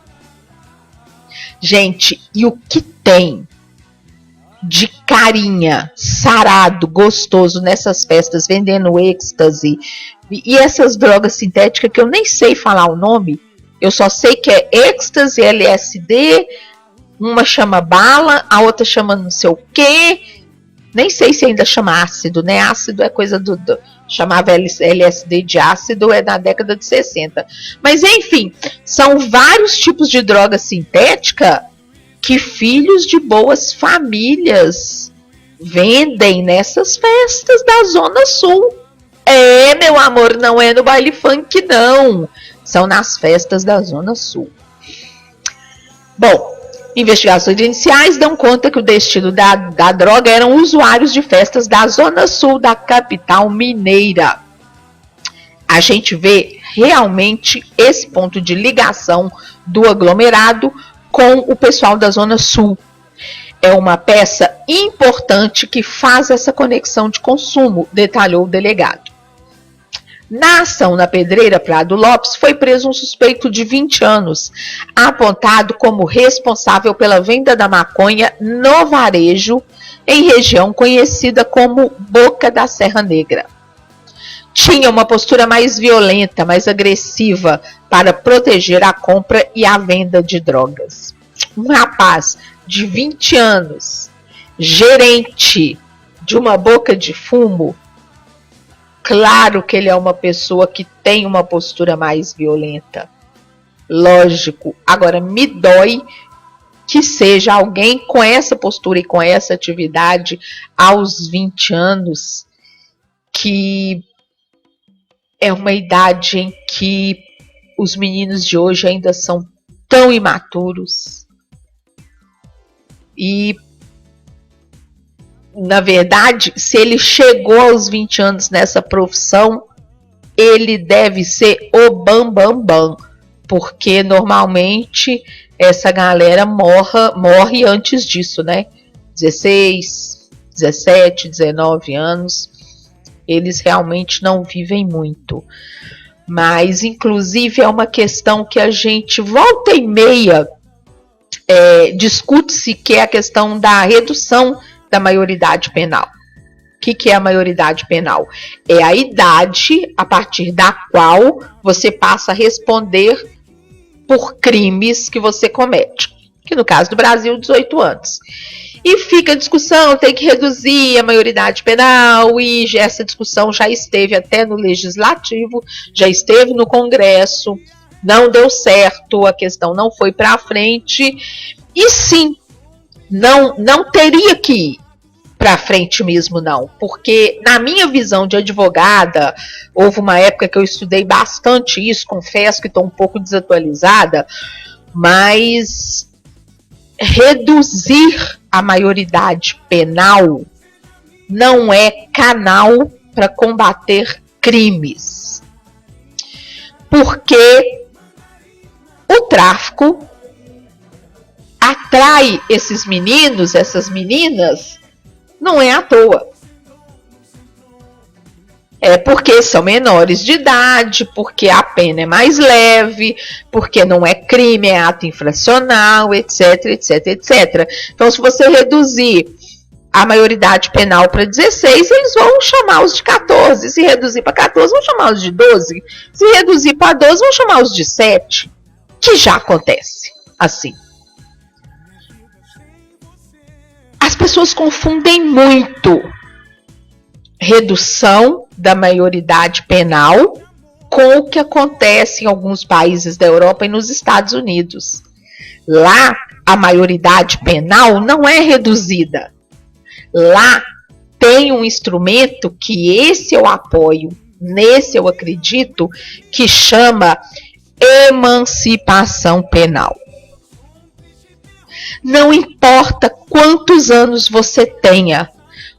Gente, e o que tem de carinha, sarado, gostoso nessas festas, vendendo êxtase e essas drogas sintéticas que eu nem sei falar o nome, eu só sei que é êxtase, LSD, uma chama bala, a outra chama não sei o quê, nem sei se ainda chama ácido, né? Ácido é coisa chamava LSD de ácido, é na década de 60. Mas enfim, são vários tipos de droga sintética que filhos de boas famílias vendem nessas festas da Zona Sul. É, meu amor, não é no baile funk, não. São nas festas da Zona Sul. Bom, investigações iniciais dão conta que o destino da droga eram usuários de festas da Zona Sul da capital mineira. A gente vê realmente esse ponto de ligação do aglomerado com o pessoal da Zona Sul. É uma peça importante que faz essa conexão de consumo, detalhou o delegado. Na ação na Pedreira Prado Lopes, foi preso um suspeito de 20 anos, apontado como responsável pela venda da maconha no varejo, em região conhecida como Boca da Serra Negra. Tinha uma postura mais violenta, mais agressiva, para proteger a compra e a venda de drogas. Um rapaz de 20 anos, gerente de uma boca de fumo, claro que ele é uma pessoa que tem uma postura mais violenta. Lógico. Agora, me dói que seja alguém com essa postura e com essa atividade aos 20 anos, que é uma idade em que os meninos de hoje ainda são tão imaturos. E na verdade, se ele chegou aos 20 anos nessa profissão, ele deve ser o bam, porque normalmente essa galera morre antes disso, né? 16, 17, 19 anos, eles realmente não vivem muito. Mas, inclusive, é uma questão que a gente volta e meia discute-se, que é a questão da redução da maioridade penal. O que é a maioridade penal? É a idade a partir da qual você passa a responder por crimes que você comete. Que no caso do Brasil, 18 anos. E fica a discussão, tem que reduzir a maioridade penal, e essa discussão já esteve até no Legislativo, já esteve no Congresso, não deu certo, a questão não foi para frente, e sim, não teria que ir para frente mesmo não, porque na minha visão de advogada, houve uma época que eu estudei bastante isso, confesso que estou um pouco desatualizada, mas reduzir a maioridade penal não é canal para combater crimes. Porque o tráfico atrai esses meninos, essas meninas, não é à toa. É porque são menores de idade, porque a pena é mais leve, porque não é crime, é ato infracional, etc, etc, etc. Então, se você reduzir a maioridade penal para 16, eles vão chamar os de 14. Se reduzir para 14, vão chamar os de 12. Se reduzir para 12, vão chamar os de 7. Que já acontece assim. As pessoas confundem muito redução da maioridade penal com o que acontece em alguns países da Europa e nos Estados Unidos. Lá, a maioridade penal não é reduzida. Lá tem um instrumento que esse eu apoio, nesse eu acredito, que chama emancipação penal. Não importa quantos anos você tenha,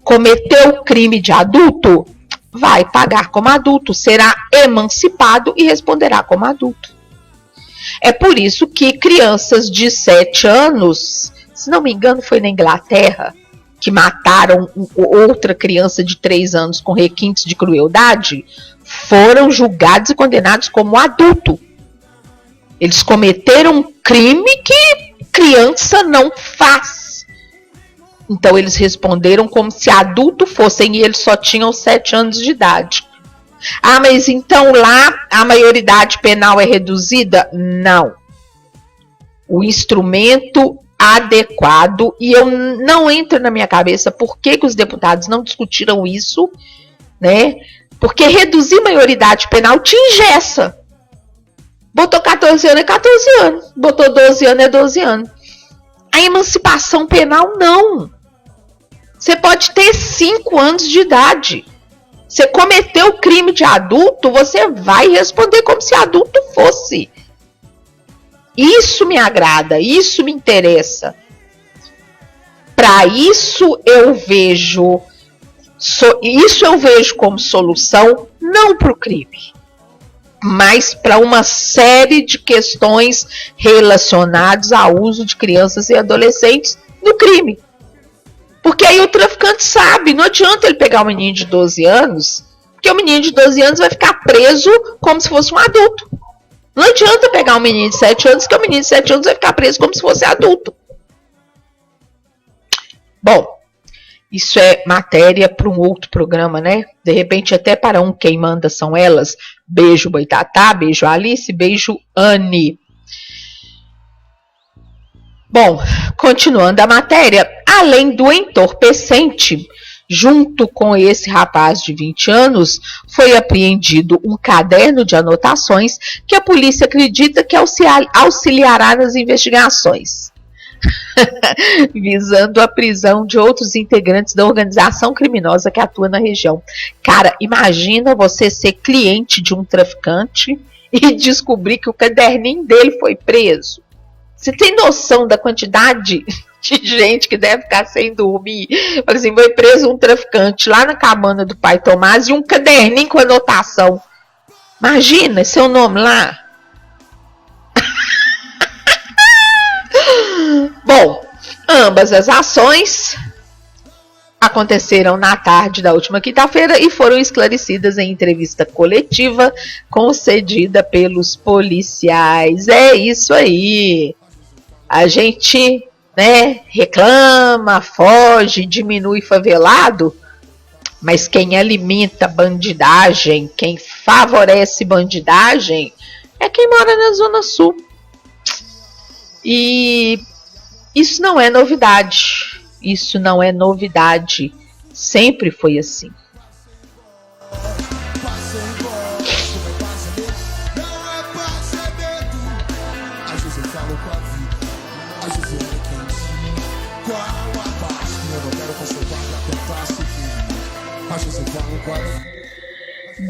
cometeu crime de adulto, vai pagar como adulto, será emancipado e responderá como adulto. É por isso que crianças de 7 anos, se não me engano foi na Inglaterra, que mataram outra criança de 3 anos com requintes de crueldade, foram julgados e condenados como adulto. Eles cometeram um crime que criança não faz. Então eles responderam como se adulto fossem e eles só tinham 7 anos de idade. Ah, mas então lá a maioridade penal é reduzida? Não. O instrumento adequado, e eu não entra na minha cabeça por que os deputados não discutiram isso, né? Porque reduzir maioridade penal te engessa. Botou 14 anos é 14 anos, botou 12 anos é 12 anos. A emancipação penal não. Você pode ter 5 anos de idade. Você cometeu crime de adulto, você vai responder como se adulto fosse. Isso me agrada, isso me interessa. Para isso eu vejo como solução, não para o crime, mas para uma série de questões relacionadas ao uso de crianças e adolescentes no crime. Porque aí o traficante sabe, não adianta ele pegar um menino de 12 anos, porque o menino de 12 anos vai ficar preso como se fosse um adulto. Não adianta pegar um menino de 7 anos, que o menino de 7 anos vai ficar preso como se fosse adulto. Bom, isso é matéria para um outro programa, né? De repente até para um Quem Manda São Elas. Beijo, Boitatá, beijo, Alice, beijo, Anne. Bom, continuando a matéria, além do entorpecente, junto com esse rapaz de 20 anos, foi apreendido um caderno de anotações que a polícia acredita que auxiliará nas investigações, visando a prisão de outros integrantes da organização criminosa que atua na região. Cara, imagina você ser cliente de um traficante e descobrir que o caderninho dele foi preso. Você tem noção da quantidade de gente que deve ficar sem dormir? Por exemplo, foi preso um traficante lá na cabana do pai Tomás e um caderninho com anotação. Imagina seu nome lá. Bom, ambas as ações aconteceram na tarde da última quinta-feira e foram esclarecidas em entrevista coletiva concedida pelos policiais. É isso aí. A gente, reclama, foge, diminui favelado, mas quem alimenta bandidagem, quem favorece bandidagem, é quem mora na Zona Sul. E isso não é novidade. Isso não é novidade. Sempre foi assim.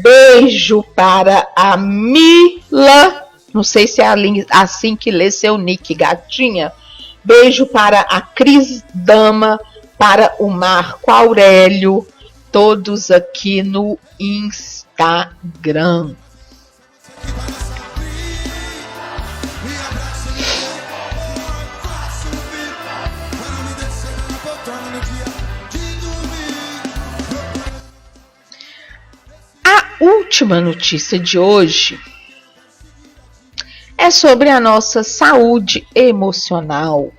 Beijo para a Mila. Não sei se é assim que lê seu nick, gatinha. Beijo para a Cris Dama, para o Marco Aurélio, todos aqui no Instagram. A última notícia de hoje é sobre a nossa saúde emocional,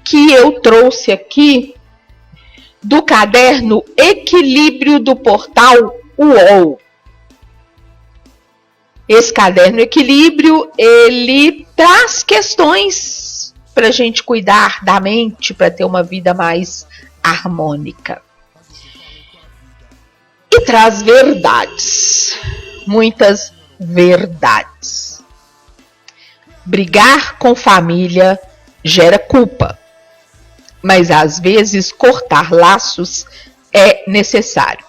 que eu trouxe aqui do caderno Equilíbrio do portal UOL. Esse caderno Equilíbrio, ele traz questões para a gente cuidar da mente, para ter uma vida mais harmônica. E traz verdades, muitas verdades. Brigar com família gera culpa, mas às vezes cortar laços é necessário.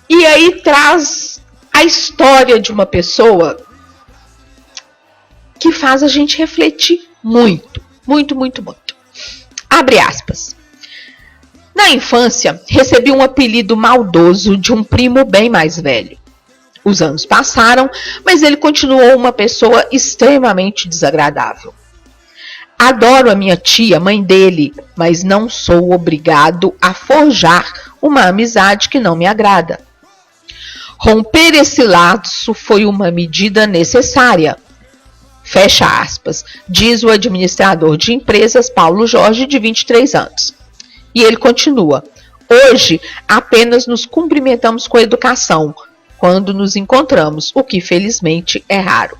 E aí traz a história de uma pessoa que faz a gente refletir muito, muito, muito, muito. Abre aspas. Na infância, recebi um apelido maldoso de um primo bem mais velho. Os anos passaram, mas ele continuou uma pessoa extremamente desagradável. Adoro a minha tia, mãe dele, mas não sou obrigado a forjar uma amizade que não me agrada. Romper esse laço foi uma medida necessária. Fecha aspas, diz o administrador de empresas Paulo Jorge, de 23 anos. E ele continua. Hoje, apenas nos cumprimentamos com educação quando nos encontramos, o que felizmente é raro.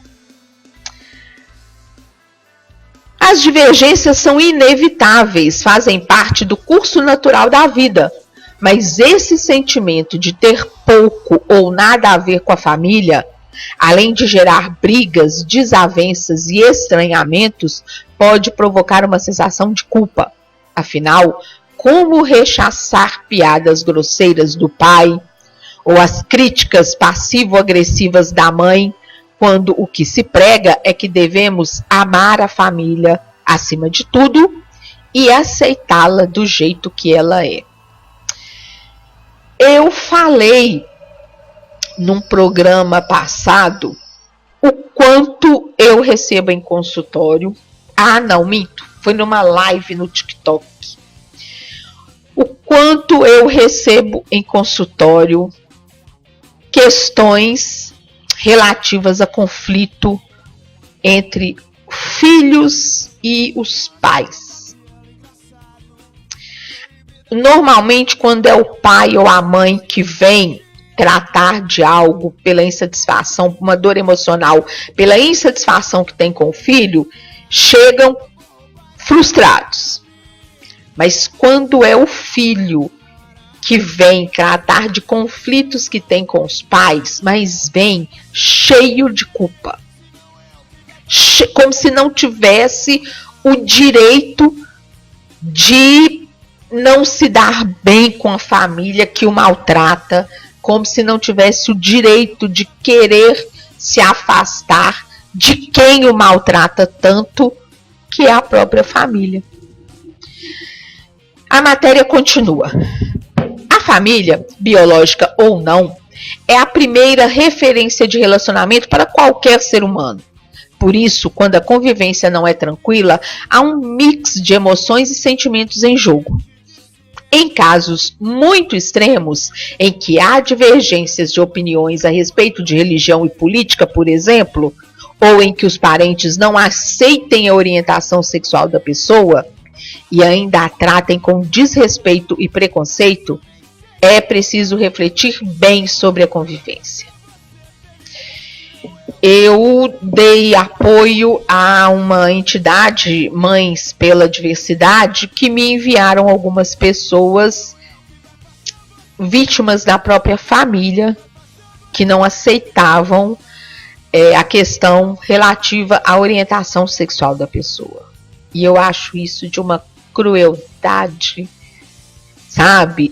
As divergências são inevitáveis, fazem parte do curso natural da vida, mas esse sentimento de ter pouco ou nada a ver com a família, além de gerar brigas, desavenças e estranhamentos, pode provocar uma sensação de culpa. Afinal, como rechaçar piadas grosseiras do pai ou as críticas passivo-agressivas da mãe, quando o que se prega é que devemos amar a família acima de tudo e aceitá-la do jeito que ela é. Eu falei num programa passado o quanto eu recebo em consultório. Ah, não, minto. Foi numa live no TikTok. O quanto eu recebo em consultório questões relativas a conflito entre filhos e os pais. Normalmente, quando é o pai ou a mãe que vem tratar de algo pela insatisfação, uma dor emocional, pela insatisfação que tem com o filho, chegam frustrados. Mas quando é o filho que vem tratar de conflitos que tem com os pais, mas vem cheio de culpa, como se não tivesse o direito de não se dar bem com a família que o maltrata, como se não tivesse o direito de querer se afastar de quem o maltrata tanto, que é a própria família. A matéria continua. A família, biológica ou não, é a primeira referência de relacionamento para qualquer ser humano. Por isso, quando a convivência não é tranquila, há um mix de emoções e sentimentos em jogo. Em casos muito extremos, em que há divergências de opiniões a respeito de religião e política, por exemplo, ou em que os parentes não aceitem a orientação sexual da pessoa e ainda a tratem com desrespeito e preconceito, é preciso refletir bem sobre a convivência. Eu dei apoio a uma entidade, Mães pela Diversidade, que me enviaram algumas pessoas vítimas da própria família que não aceitavam a questão relativa à orientação sexual da pessoa. E eu acho isso de uma crueldade, sabe?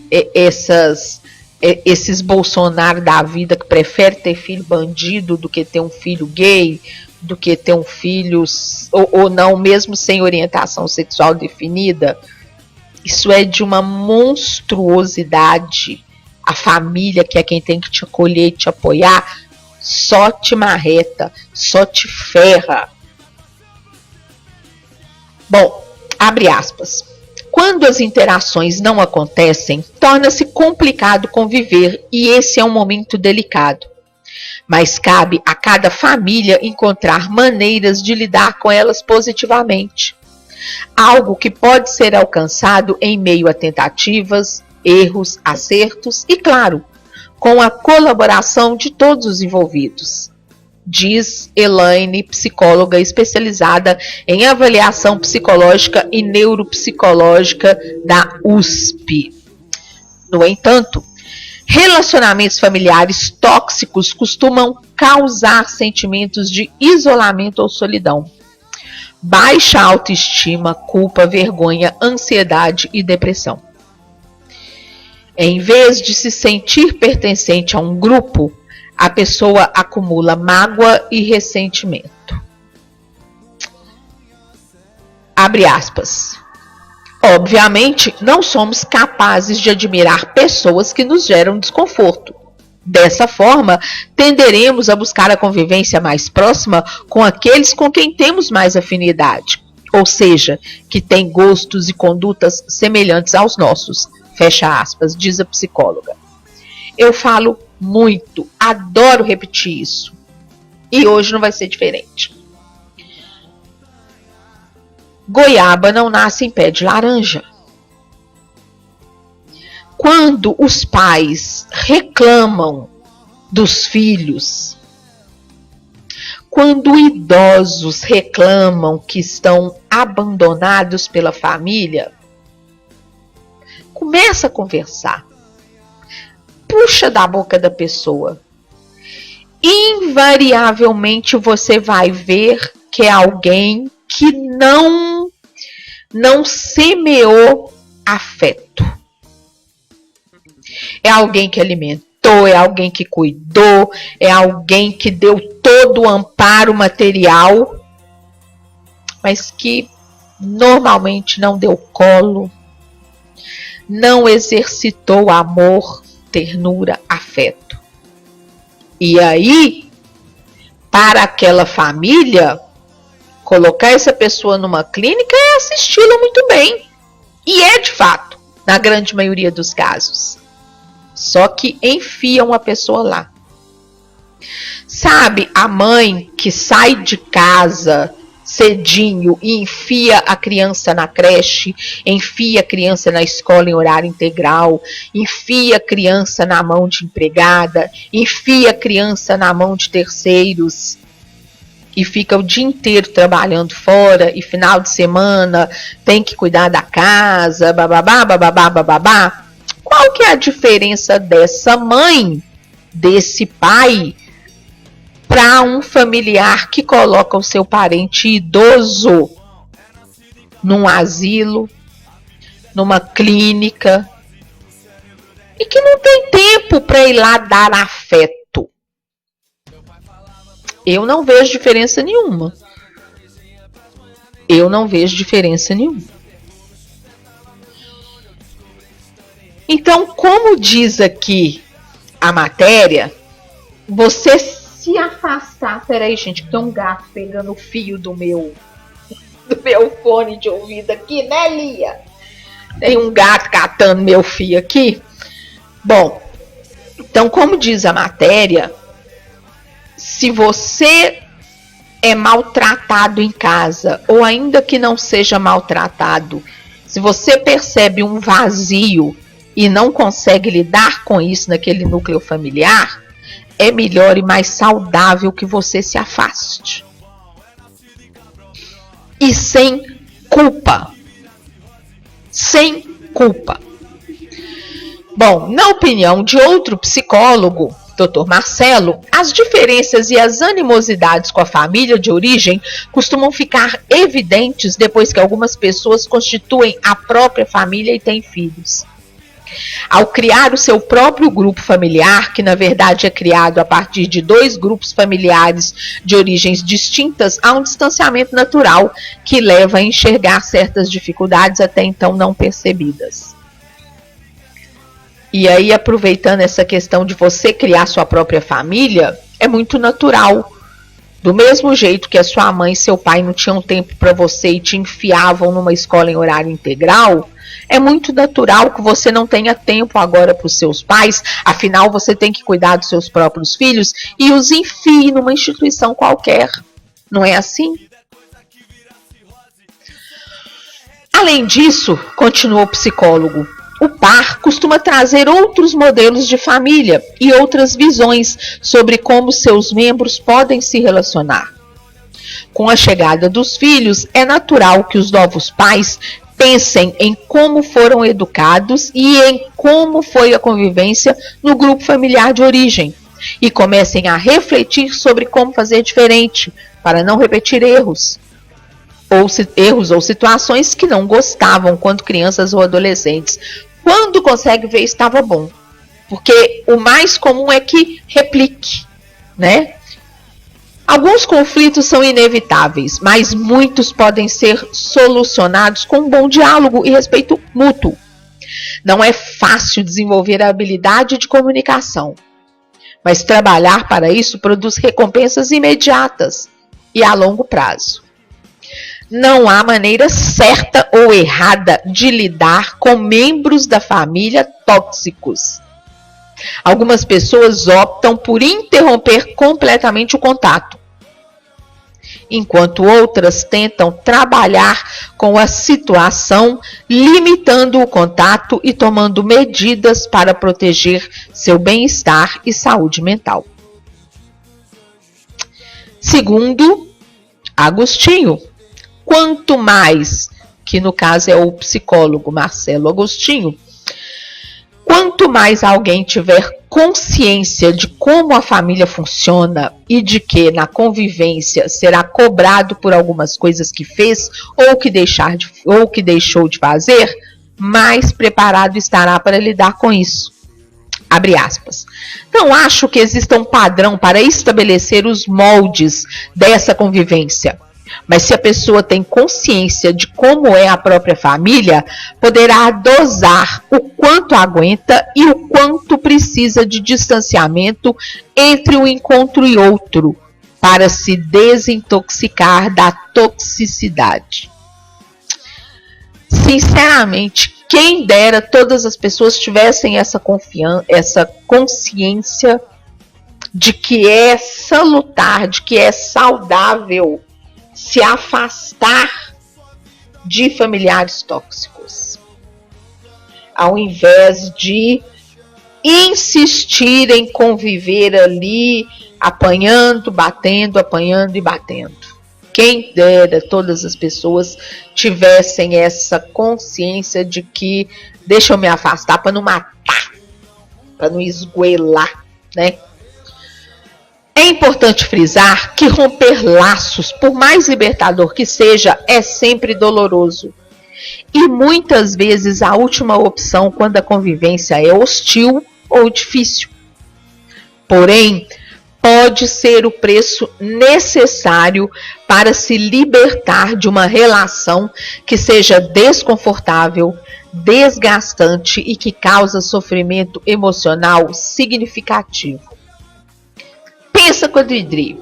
Esses Bolsonaro da vida que prefere ter filho bandido do que ter um filho gay, do que ter um filho ou não, mesmo sem orientação sexual definida. Isso é de uma monstruosidade. A família, que é quem tem que te acolher e te apoiar, só te marreta, só te ferra. Bom, abre aspas. Quando as interações não acontecem, torna-se complicado conviver e esse é um momento delicado. Mas cabe a cada família encontrar maneiras de lidar com elas positivamente. Algo que pode ser alcançado em meio a tentativas, erros, acertos e, claro, com a colaboração de todos os envolvidos. Diz Elaine, psicóloga especializada em avaliação psicológica e neuropsicológica da USP. No entanto, relacionamentos familiares tóxicos costumam causar sentimentos de isolamento ou solidão, baixa autoestima, culpa, vergonha, ansiedade e depressão. Em vez de se sentir pertencente a um grupo, a pessoa acumula mágoa e ressentimento. Abre aspas. Obviamente, não somos capazes de admirar pessoas que nos geram desconforto. Dessa forma, tenderemos a buscar a convivência mais próxima com aqueles com quem temos mais afinidade, ou seja, que têm gostos e condutas semelhantes aos nossos. Fecha aspas, diz a psicóloga. Eu falo muito, adoro repetir isso. E hoje não vai ser diferente. Goiaba não nasce em pé de laranja. Quando os pais reclamam dos filhos, quando idosos reclamam que estão abandonados pela família, começa a conversar. Puxa da boca da pessoa. Invariavelmente você vai ver que é alguém que não semeou afeto. É alguém que alimentou, é alguém que cuidou, é alguém que deu todo o amparo material, mas que normalmente não deu colo, não exercitou amor, ternura, afeto. E aí, para aquela família, colocar essa pessoa numa clínica é assisti-la muito bem. E é de fato, na grande maioria dos casos. Só que enfiam a pessoa lá. Sabe, a mãe que sai de casa cedinho e enfia a criança na creche, enfia a criança na escola em horário integral, enfia a criança na mão de empregada, enfia a criança na mão de terceiros e fica o dia inteiro trabalhando fora e final de semana tem que cuidar da casa, bababá, bababá, bababá. Qual que é a diferença dessa mãe, desse pai, para um familiar que coloca o seu parente idoso num asilo, numa clínica, e que não tem tempo para ir lá dar afeto? Eu não vejo diferença nenhuma. Eu não vejo diferença nenhuma. Então, como diz aqui a matéria, você se afastar. Peraí, gente, tem um gato pegando o fio do meu fone de ouvido aqui, né, Lia? Tem um gato catando meu fio aqui. Bom, então, como diz a matéria, se você é maltratado em casa, ou ainda que não seja maltratado, se você percebe um vazio e não consegue lidar com isso naquele núcleo familiar, é melhor e mais saudável que você se afaste. E sem culpa. Sem culpa. Bom, na opinião de outro psicólogo, Dr. Marcelo, as diferenças e as animosidades com a família de origem costumam ficar evidentes depois que algumas pessoas constituem a própria família e têm filhos. Ao criar o seu próprio grupo familiar, que na verdade é criado a partir de 2 grupos familiares de origens distintas, há um distanciamento natural que leva a enxergar certas dificuldades até então não percebidas. E aí, aproveitando essa questão de você criar sua própria família, é muito natural. Do mesmo jeito que a sua mãe e seu pai não tinham tempo para você e te enfiavam numa escola em horário integral, é muito natural que você não tenha tempo agora para os seus pais, afinal você tem que cuidar dos seus próprios filhos e os enfie numa instituição qualquer. Não é assim? Além disso, continua o psicólogo, o par costuma trazer outros modelos de família e outras visões sobre como seus membros podem se relacionar. Com a chegada dos filhos, é natural que os novos pais pensem em como foram educados e em como foi a convivência no grupo familiar de origem e comecem a refletir sobre como fazer diferente para não repetir erros ou situações que não gostavam quando crianças ou adolescentes. Quando consegue ver, estava bom. Porque o mais comum é que replique, né? Alguns conflitos são inevitáveis, mas muitos podem ser solucionados com um bom diálogo e respeito mútuo. Não é fácil desenvolver a habilidade de comunicação, mas trabalhar para isso produz recompensas imediatas e a longo prazo. Não há maneira certa ou errada de lidar com membros da família tóxicos. Algumas pessoas optam por interromper completamente o contato, enquanto outras tentam trabalhar com a situação, limitando o contato e tomando medidas para proteger seu bem-estar e saúde mental. Segundo Agostinho, quanto mais, que no caso é o psicólogo Marcelo Agostinho, quanto mais alguém tiver consciência de como a família funciona e de que na convivência será cobrado por algumas coisas que fez ou que deixou de fazer, mais preparado estará para lidar com isso. Abre aspas. Não acho que exista um padrão para estabelecer os moldes dessa convivência. Mas se a pessoa tem consciência de como é a própria família, poderá dosar o quanto aguenta e o quanto precisa de distanciamento entre um encontro e outro para se desintoxicar da toxicidade. Sinceramente, quem dera todas as pessoas tivessem essa consciência de que é salutar, de que é saudável se afastar de familiares tóxicos, ao invés de insistir em conviver ali, apanhando, batendo, apanhando e batendo. Quem dera todas as pessoas tivessem essa consciência de que deixa eu me afastar para não matar, para não esgoelar, né? É importante frisar que romper laços, por mais libertador que seja, é sempre doloroso. E muitas vezes a última opção quando a convivência é hostil ou difícil. Porém, pode ser o preço necessário para se libertar de uma relação que seja desconfortável, desgastante e que causa sofrimento emocional significativo. Pensa, Codridri.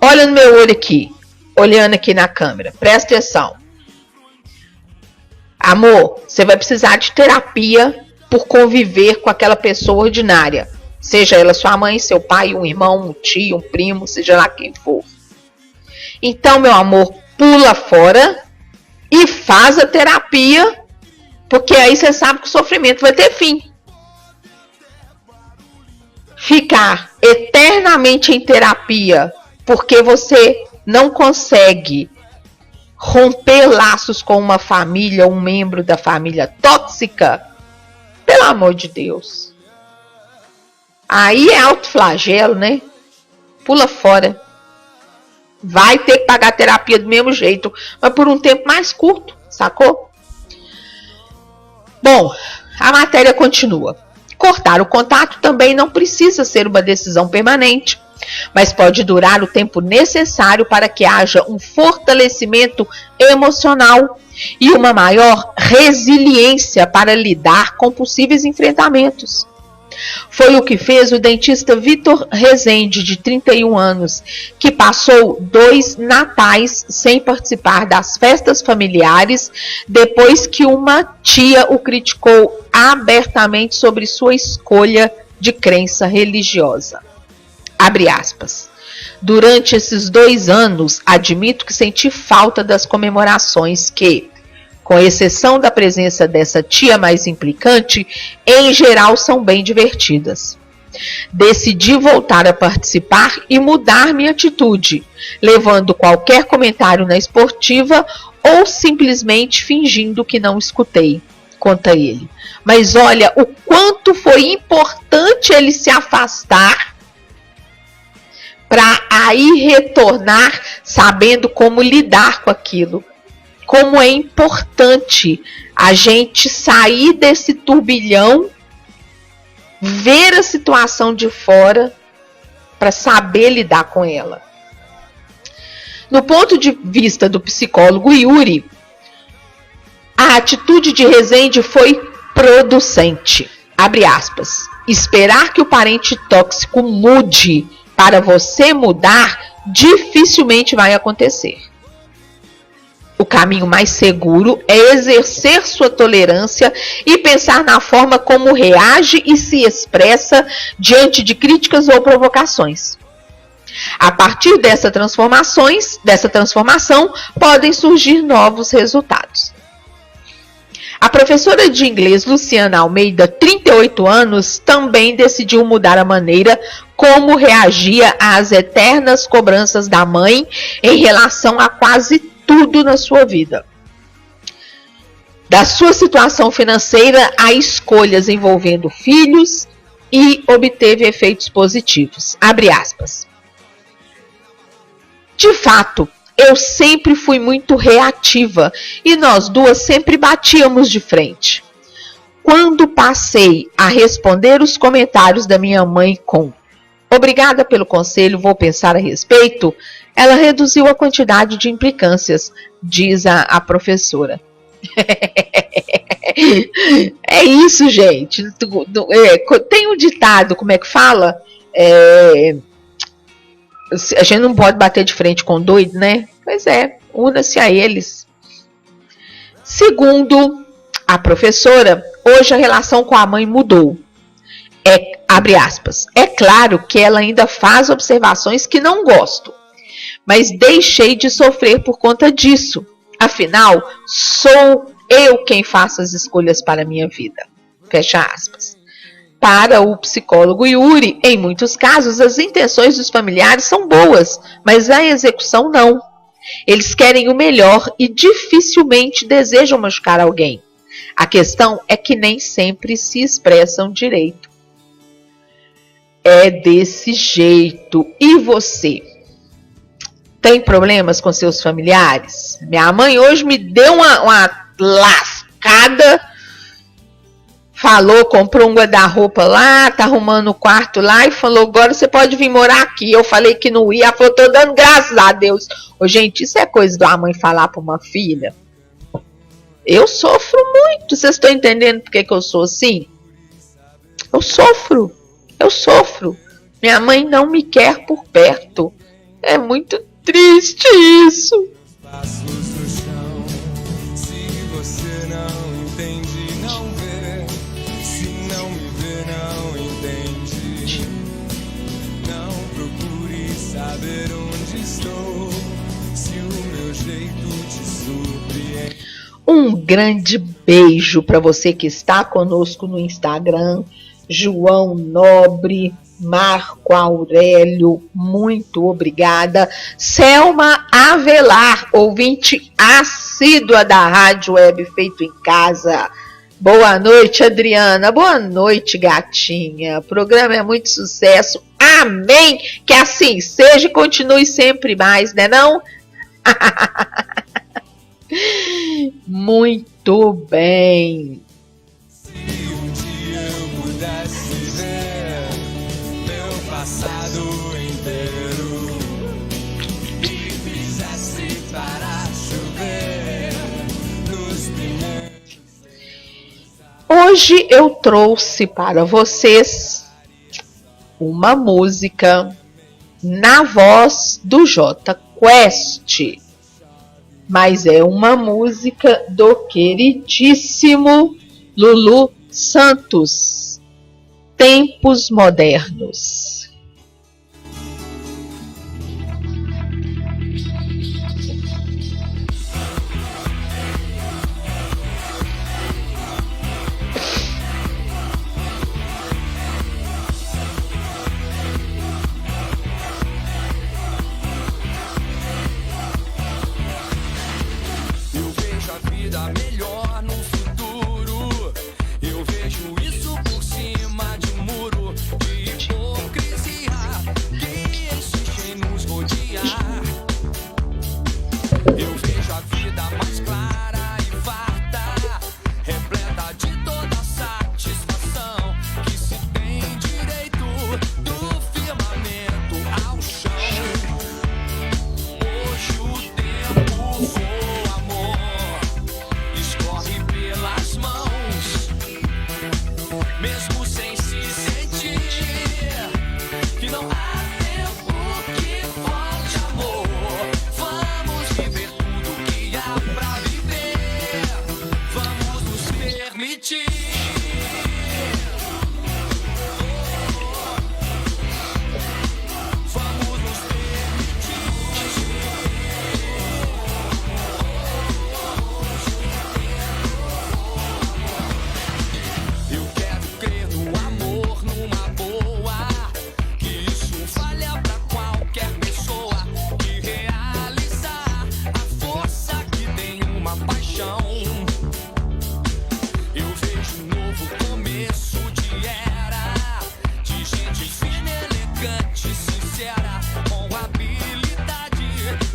Olha no meu olho aqui, olhando aqui na câmera, presta atenção. Amor, você vai precisar de terapia por conviver com aquela pessoa ordinária. Seja ela sua mãe, seu pai, um irmão, um tio, um primo, seja lá quem for. Então, meu amor, pula fora e faz a terapia, porque aí você sabe que o sofrimento vai ter fim. Ficar eternamente em terapia porque você não consegue romper laços com uma família, um membro da família tóxica, pelo amor de Deus. Aí é autoflagelo, né? Pula fora. Vai ter que pagar terapia do mesmo jeito, mas por um tempo mais curto, sacou? Bom, a matéria continua. Cortar o contato também não precisa ser uma decisão permanente, mas pode durar o tempo necessário para que haja um fortalecimento emocional e uma maior resiliência para lidar com possíveis enfrentamentos. Foi o que fez o dentista Vitor Rezende, de 31 anos, que passou 2 natais sem participar das festas familiares depois que uma tia o criticou abertamente sobre sua escolha de crença religiosa. Abre aspas. Durante esses 2 anos, admito que senti falta das comemorações que, com exceção da presença dessa tia mais implicante, em geral são bem divertidas. Decidi voltar a participar e mudar minha atitude, levando qualquer comentário na esportiva ou simplesmente fingindo que não escutei, conta ele. Mas olha o quanto foi importante ele se afastar para aí retornar sabendo como lidar com aquilo. Como é importante a gente sair desse turbilhão, ver a situação de fora para saber lidar com ela. No ponto de vista do psicólogo Yuri, a atitude de Rezende foi producente. Abre aspas. Esperar que o parente tóxico mude para você mudar dificilmente vai acontecer. O caminho mais seguro é exercer sua tolerância e pensar na forma como reage e se expressa diante de críticas ou provocações. A partir dessa transformação, podem surgir novos resultados. A professora de inglês Luciana Almeida, 38 anos, também decidiu mudar a maneira como reagia às eternas cobranças da mãe em relação a quase tudo na sua vida. Da sua situação financeira a escolhas envolvendo filhos e obteve efeitos positivos. Abre aspas. De fato, eu sempre fui muito reativa e nós duas sempre batíamos de frente. Quando passei a responder os comentários da minha mãe com "Obrigada pelo conselho, vou pensar a respeito", ela reduziu a quantidade de implicâncias, diz a professora. É isso, gente. Tem um ditado, como é que fala? A gente não pode bater de frente com doido, né? Pois é, una-se a eles. Segundo a professora, hoje a relação com a mãe mudou. Abre aspas. É claro que ela ainda faz observações que não gosto, mas deixei de sofrer por conta disso. Afinal, sou eu quem faço as escolhas para a minha vida. Fecha aspas. Para o psicólogo Yuri, em muitos casos, as intenções dos familiares são boas, mas a execução não. Eles querem o melhor e dificilmente desejam machucar alguém. A questão é que nem sempre se expressam direito. É desse jeito. E você? Tem problemas com seus familiares? Minha mãe hoje me deu uma lascada. Falou, comprou um guarda-roupa lá, tá arrumando o quarto lá e falou, agora você pode vir morar aqui. Eu falei que não ia, ela falou, tô dando graças a Deus. Ô, gente, isso é coisa da mãe falar pra uma filha? Eu sofro muito. Vocês estão entendendo por que eu sou assim? Eu sofro. Minha mãe não me quer por perto. É muito triste isso. Passos no chão. Se você não entende, não vê. Se não me vê, não entende. Não procure saber onde estou. Se o meu jeito te surpreende. Um grande beijo para você que está conosco no Instagram. João Nobre, Marco Aurélio, muito obrigada. Selma Avelar, ouvinte assídua da Rádio Web Feito em Casa. Boa noite, Adriana. Boa noite, gatinha. O programa é muito sucesso. Amém. Que assim seja e continue sempre mais, né não? Muito bem. Se um dia eu pudesse ver meu passado inteiro e fizesse parar chover nos primeiros. Hoje eu trouxe para vocês uma música na voz do Jota Quest, mas é uma música do queridíssimo Lulu Santos, Tempos Modernos. Eu vejo a vida melhor no futuro. Eu vejo isso por cima de um muro de hipocrisia que insiste em nos rodear. Eu vejo a vida mais clara e farta, repleta de toda satisfação que se tem direito do firmamento ao chão. Hoje o tempo voa, amor, escorre pelas mãos, mesmo sem se sentir que não há tempo que falte, amor. Vamos viver tudo que há pra viver, vamos nos permitir. Vamos nos Eu quero crer no amor, numa boa, que isso valha pra qualquer pessoa, que realizar a força que tem uma paixão. Eu vejo um novo começo de era, de gente fina, elegante, sincera, com habilidade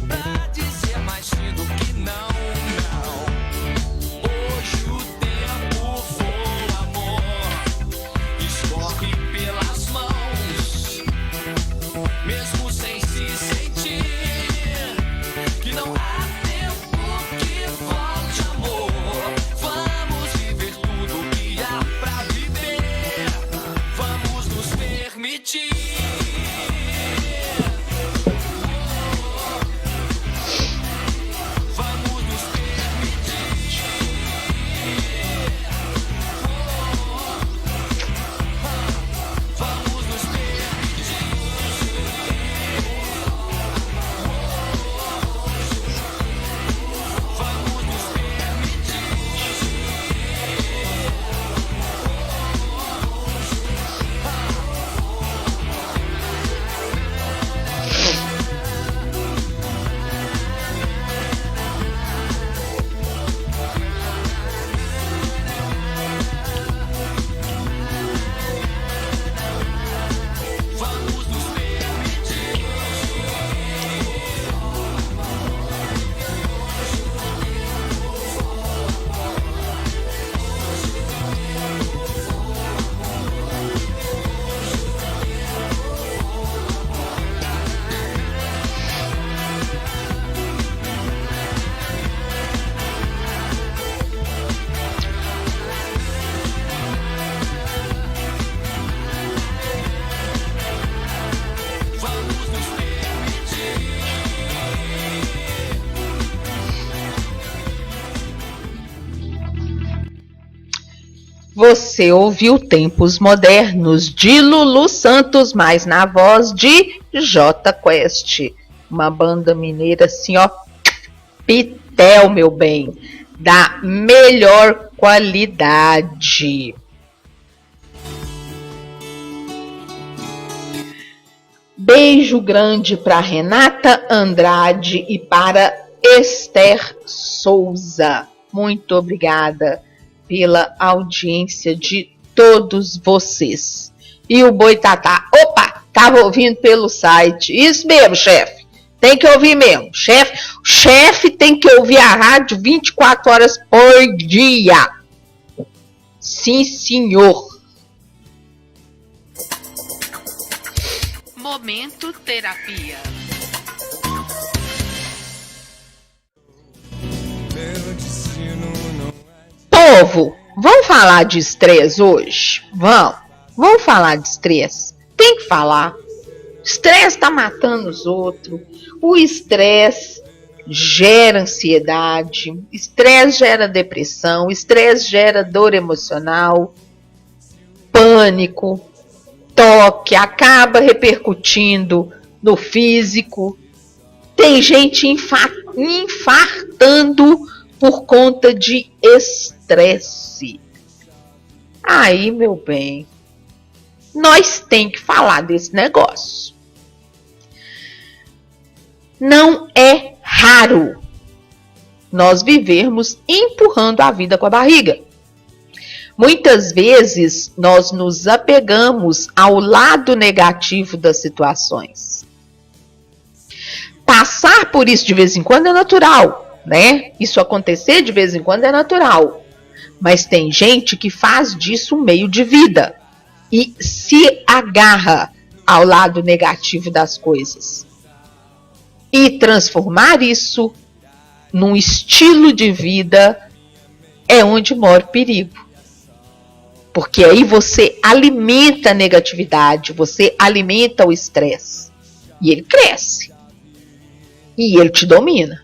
pra dizer mais sim do que não, não. Hoje o tempo voa, amor, escorre pelas mãos, mesmo sem se sentir que não há tempo que volte, amor. Vamos viver tudo que há pra viver, vamos nos permitir. Vamos nos permitir. Vamos nos permitir. Vamos nos permitir. Você ouviu Tempos Modernos de Lulu Santos, mas na voz de Jota Quest. Uma banda mineira assim, ó, pitel, meu bem, da melhor qualidade. Beijo grande para Renata Andrade e para Esther Souza. Muito obrigada pela audiência de todos vocês. E o Boitatá, opa, tava ouvindo pelo site. Isso mesmo, chefe. Tem que ouvir mesmo. Chefe tem que ouvir a rádio 24 horas por dia. Sim, senhor. Momento Terapia. Povo, vamos falar de estresse hoje? Vamos falar de estresse. Tem que falar. Estresse tá matando os outros. O estresse gera ansiedade. Estresse gera depressão. Estresse gera dor emocional. Pânico. Toque. Acaba repercutindo no físico. Tem gente infartando por conta de estresse. Aí, meu bem, nós tem que falar desse negócio. Não é raro nós vivermos empurrando a vida com a barriga. Muitas vezes nós nos apegamos ao lado negativo das situações. Passar por isso de vez em quando é natural, né? Isso acontecer de vez em quando é natural. Mas tem gente que faz disso um meio de vida e se agarra ao lado negativo das coisas. E transformar isso num estilo de vida é onde mora o perigo. Porque aí você alimenta a negatividade, você alimenta o estresse. E ele cresce. E ele te domina.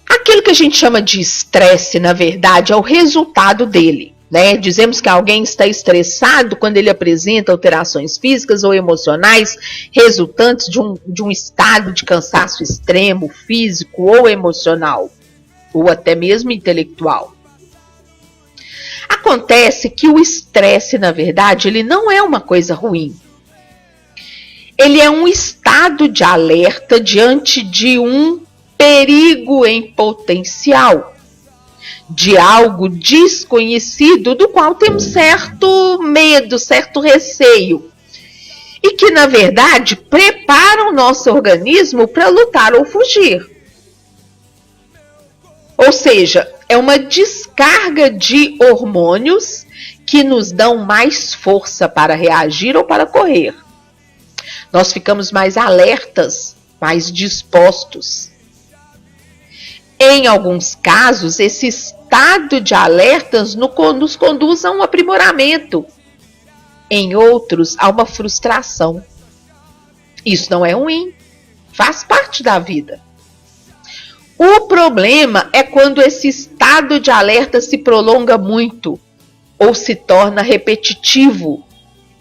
Aquilo que a gente chama de estresse, na verdade, é o resultado dele. Né? Dizemos que alguém está estressado quando ele apresenta alterações físicas ou emocionais resultantes de um estado de cansaço extremo, físico ou emocional, ou até mesmo intelectual. Acontece que o estresse, na verdade, ele não é uma coisa ruim. Ele é um estado de alerta diante de um perigo em potencial, de algo desconhecido do qual temos certo medo, certo receio, e que, na verdade, prepara o nosso organismo para lutar ou fugir. Ou seja, é uma descarga de hormônios que nos dão mais força para reagir ou para correr. Nós ficamos mais alertas, mais dispostos. Em alguns casos, esse estado de alertas nos conduz a um aprimoramento. Em outros, a uma frustração. Isso não é ruim, faz parte da vida. O problema é quando esse estado de alerta se prolonga muito ou se torna repetitivo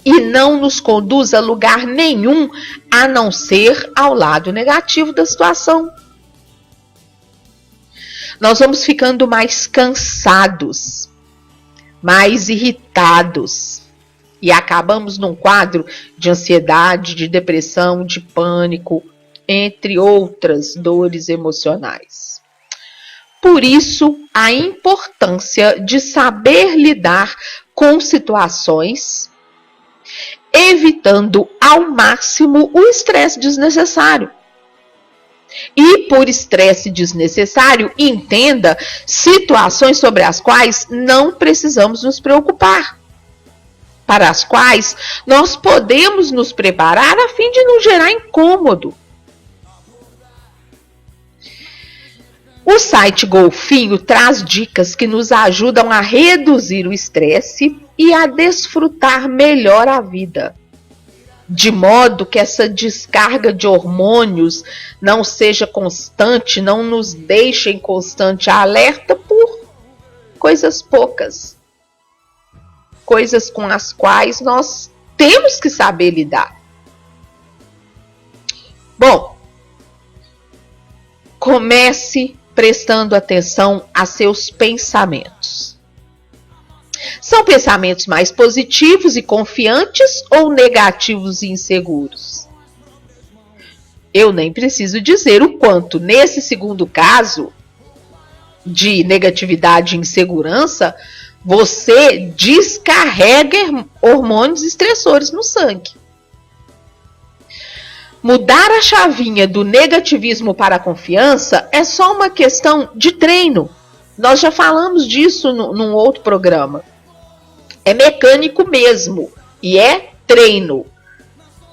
e não nos conduz a lugar nenhum a não ser ao lado negativo da situação. Nós vamos ficando mais cansados, mais irritados e acabamos num quadro de ansiedade, de depressão, de pânico, entre outras dores emocionais. Por isso, a importância de saber lidar com situações, evitando ao máximo o estresse desnecessário. E por estresse desnecessário, entenda situações sobre as quais não precisamos nos preocupar, para as quais nós podemos nos preparar a fim de não gerar incômodo. O site Golfinho traz dicas que nos ajudam a reduzir o estresse e a desfrutar melhor a vida, de modo que essa descarga de hormônios não seja constante, não nos deixe em constante alerta por coisas poucas. Coisas com as quais nós temos que saber lidar. Bom, comece prestando atenção a seus pensamentos. São pensamentos mais positivos e confiantes ou negativos e inseguros? Eu nem preciso dizer o quanto, nesse segundo caso de negatividade e insegurança, você descarrega hormônios estressores no sangue. Mudar a chavinha do negativismo para a confiança é só uma questão de treino. Nós já falamos disso num outro programa. É mecânico mesmo e é treino.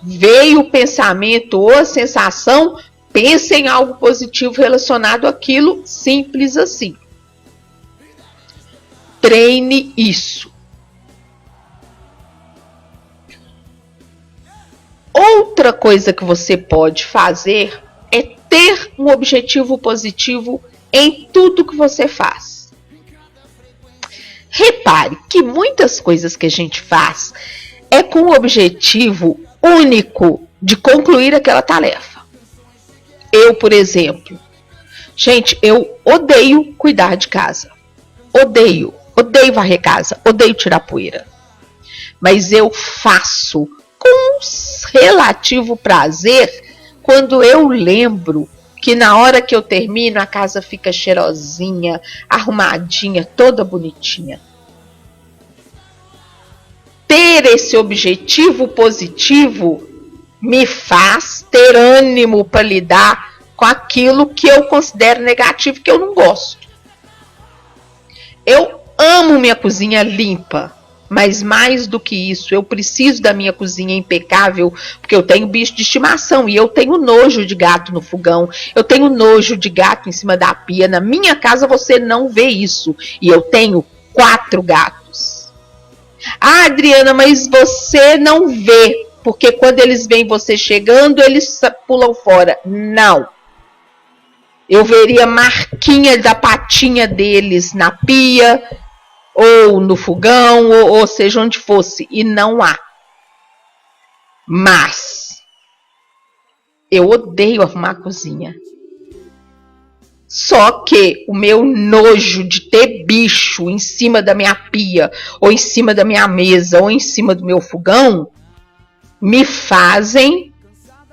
Veio o pensamento ou a sensação, pense em algo positivo relacionado àquilo, simples assim. Treine isso. Outra coisa que você pode fazer é ter um objetivo positivo em tudo que você faz. Repare que muitas coisas que a gente faz é com o objetivo único de concluir aquela tarefa. Eu, por exemplo, gente, eu odeio cuidar de casa. Odeio varrer casa, odeio tirar poeira. Mas eu faço com relativo prazer quando eu lembro que na hora que eu termino a casa fica cheirosinha, arrumadinha, toda bonitinha. Ter esse objetivo positivo me faz ter ânimo para lidar com aquilo que eu considero negativo, que eu não gosto. Eu amo minha cozinha limpa. Mas mais do que isso, eu preciso da minha cozinha impecável, porque eu tenho bicho de estimação e eu tenho nojo de gato no fogão, eu tenho nojo de gato em cima da pia. Na minha casa você não vê isso e eu tenho 4 gatos. Ah, Adriana, mas você não vê, porque quando eles veem você chegando, eles pulam fora. Não. Eu veria marquinha da patinha deles na pia, ou no fogão, ou seja onde fosse, e não há. Mas eu odeio arrumar a cozinha. Só que o meu nojo de ter bicho em cima da minha pia, ou em cima da minha mesa, ou em cima do meu fogão, me fazem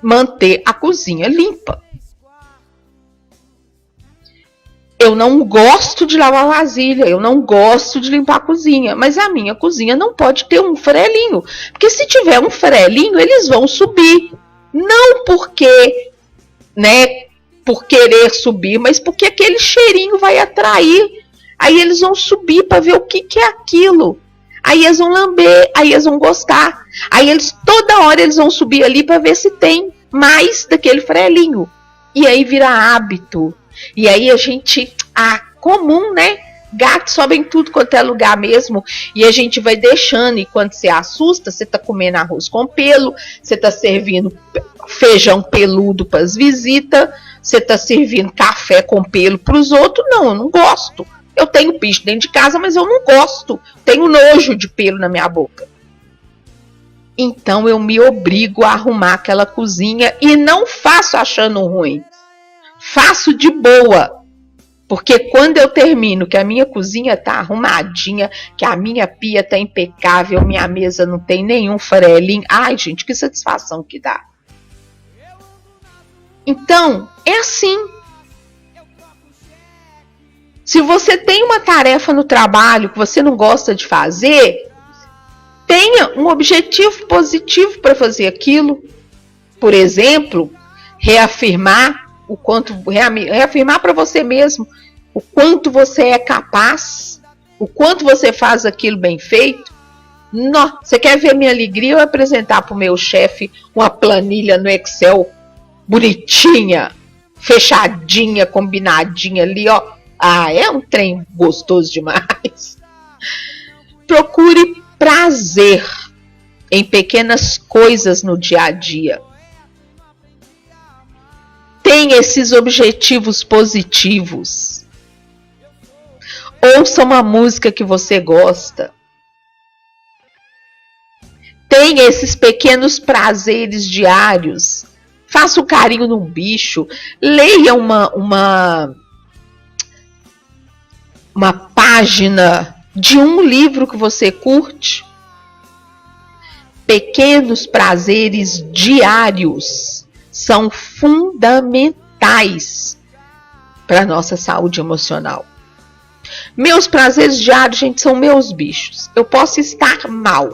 manter a cozinha limpa. Eu não gosto de lavar vasilha, eu não gosto de limpar a cozinha, mas a minha cozinha não pode ter um farelinho, porque se tiver um farelinho, eles vão subir. Não porque, por querer subir, mas porque aquele cheirinho vai atrair. Aí eles vão subir para ver o que é aquilo. Aí eles vão lamber, aí eles vão gostar. Aí toda hora eles vão subir ali para ver se tem mais daquele farelinho. E aí vira hábito. E aí a gente, comum, Gato sobe em tudo quanto é lugar mesmo. E a gente vai deixando. E quando você assusta, você tá comendo arroz com pelo. Você tá servindo feijão peludo para as visitas. Você tá servindo café com pelo para os outros. Não, eu não gosto. Eu tenho bicho dentro de casa, mas eu não gosto. Tenho nojo de pelo na minha boca. Então eu me obrigo a arrumar aquela cozinha. E não faço achando ruim. Faço de boa, porque quando eu termino que a minha cozinha tá arrumadinha, que a minha pia tá impecável, minha mesa não tem nenhum farelinho, ai gente, que satisfação que dá. Então, é assim. Se você tem uma tarefa no trabalho que você não gosta de fazer, tenha um objetivo positivo para fazer aquilo. Por exemplo, reafirmar para você mesmo o quanto você é capaz, o quanto você faz aquilo bem feito. Você quer ver minha alegria? Eu apresentar para o meu chefe uma planilha no Excel bonitinha, fechadinha, combinadinha ali, ó. É um trem gostoso demais. Procure prazer em pequenas coisas no dia a dia. Tem esses objetivos positivos. Ouça uma música que você gosta. Tenha esses pequenos prazeres diários. Faça um carinho num bicho. Leia uma página de um livro que você curte. Pequenos prazeres diários são fundamentais para a nossa saúde emocional. Meus prazeres diários, gente, são meus bichos. Eu posso estar mal,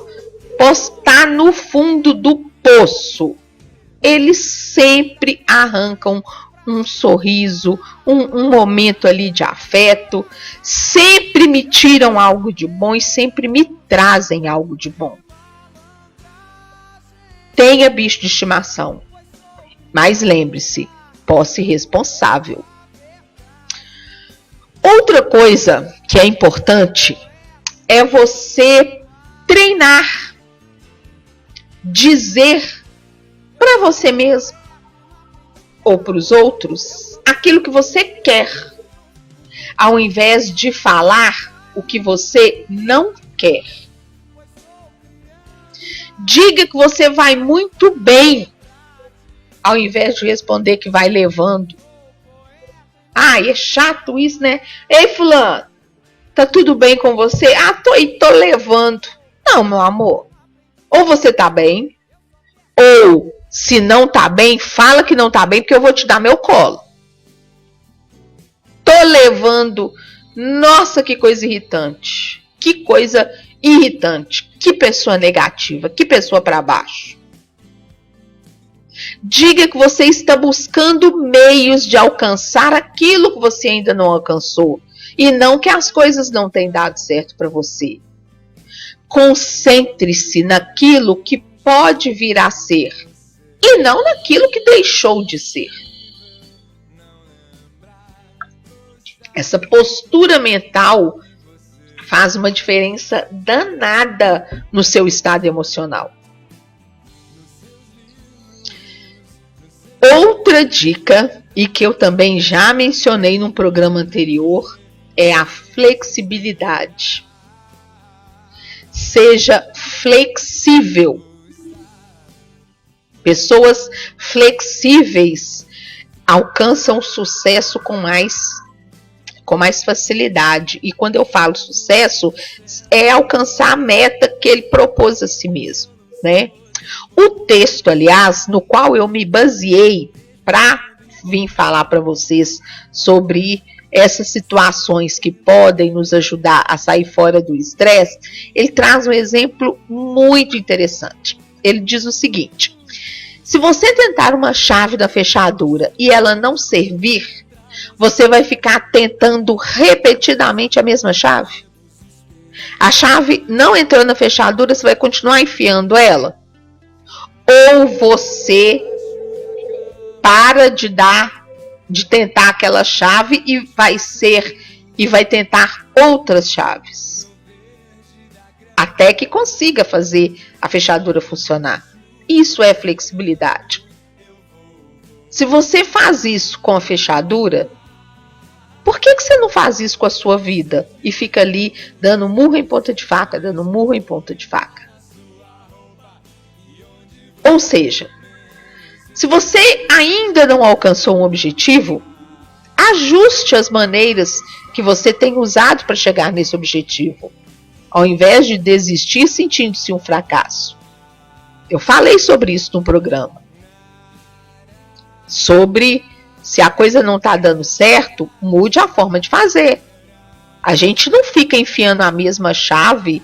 posso estar no fundo do poço. Eles sempre arrancam um sorriso, um momento ali de afeto, sempre me tiram algo de bom e sempre me trazem algo de bom. Tenha bicho de estimação, mas lembre-se, posse responsável. Outra coisa que é importante é você treinar, dizer para você mesmo ou para os outros aquilo que você quer, ao invés de falar o que você não quer. Diga que você vai muito bem, ao invés de responder que vai levando. Ai, é chato isso, né? Ei, fulano, tá tudo bem com você? Ah, tô levando. Não, meu amor. Ou você tá bem, ou se não tá bem, fala que não tá bem, porque eu vou te dar meu colo. Tô levando. Nossa, que coisa irritante. Que coisa irritante. Que pessoa negativa. Que pessoa pra baixo. Diga que você está buscando meios de alcançar aquilo que você ainda não alcançou. E não que as coisas não tenham dado certo para você. Concentre-se naquilo que pode vir a ser. E não naquilo que deixou de ser. Essa postura mental faz uma diferença danada no seu estado emocional. Outra dica, e que eu também já mencionei num programa anterior, é a flexibilidade. Seja flexível. Pessoas flexíveis alcançam sucesso com mais facilidade. E quando eu falo sucesso, é alcançar a meta que ele propôs a si mesmo, né? O texto, aliás, no qual eu me baseei para vir falar para vocês sobre essas situações que podem nos ajudar a sair fora do estresse, ele traz um exemplo muito interessante. Ele diz o seguinte: se você tentar uma chave da fechadura e ela não servir, você vai ficar tentando repetidamente a mesma chave? A chave não entrou na fechadura, você vai continuar enfiando ela? Ou você para de tentar aquela chave e vai tentar outras chaves até que consiga fazer a fechadura funcionar. Isso é flexibilidade. Se você faz isso com a fechadura, por que você não faz isso com a sua vida e fica ali dando murro em ponta de faca, dando murro em ponta de faca? Ou seja, se você ainda não alcançou um objetivo, ajuste as maneiras que você tem usado para chegar nesse objetivo, ao invés de desistir sentindo-se um fracasso. Eu falei sobre isso no programa. Sobre se a coisa não está dando certo, mude a forma de fazer. A gente não fica enfiando a mesma chave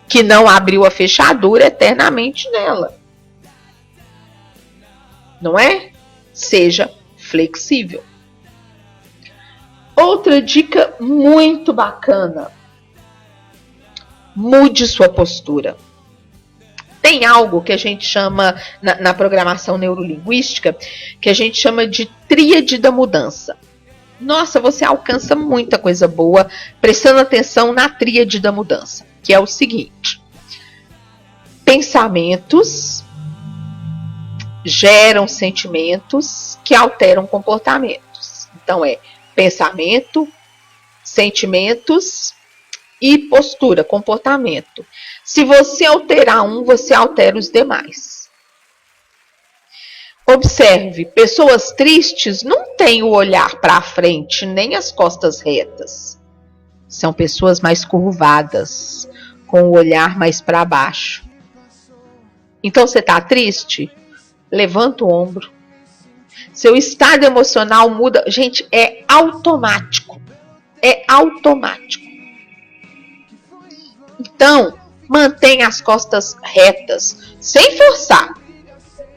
que não abriu a fechadura eternamente nela. Não é? Seja flexível. Outra dica muito bacana: mude sua postura. Tem algo que a gente chama, na programação neurolinguística, que a gente chama de tríade da mudança. Nossa, você alcança muita coisa boa prestando atenção na tríade da mudança, que é o seguinte: pensamentos geram sentimentos que alteram comportamentos. Então é pensamento, sentimentos e postura, comportamento. Se você alterar um, você altera os demais. Observe, pessoas tristes não têm o olhar para frente, nem as costas retas. São pessoas mais curvadas, com o olhar mais para baixo. Então você está triste? Levanta o ombro. Seu estado emocional muda. Gente, é automático. É automático. Então, mantenha as costas retas, sem forçar.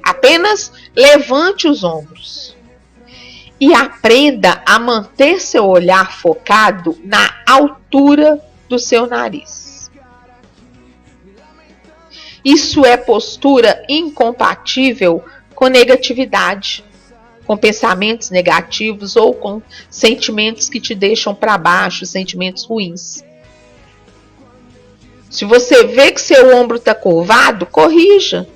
Apenas levante os ombros. E aprenda a manter seu olhar focado na altura do seu nariz. Isso é postura incompatível com negatividade, com pensamentos negativos ou com sentimentos que te deixam para baixo, sentimentos ruins. Se você vê que seu ombro está curvado, corrija.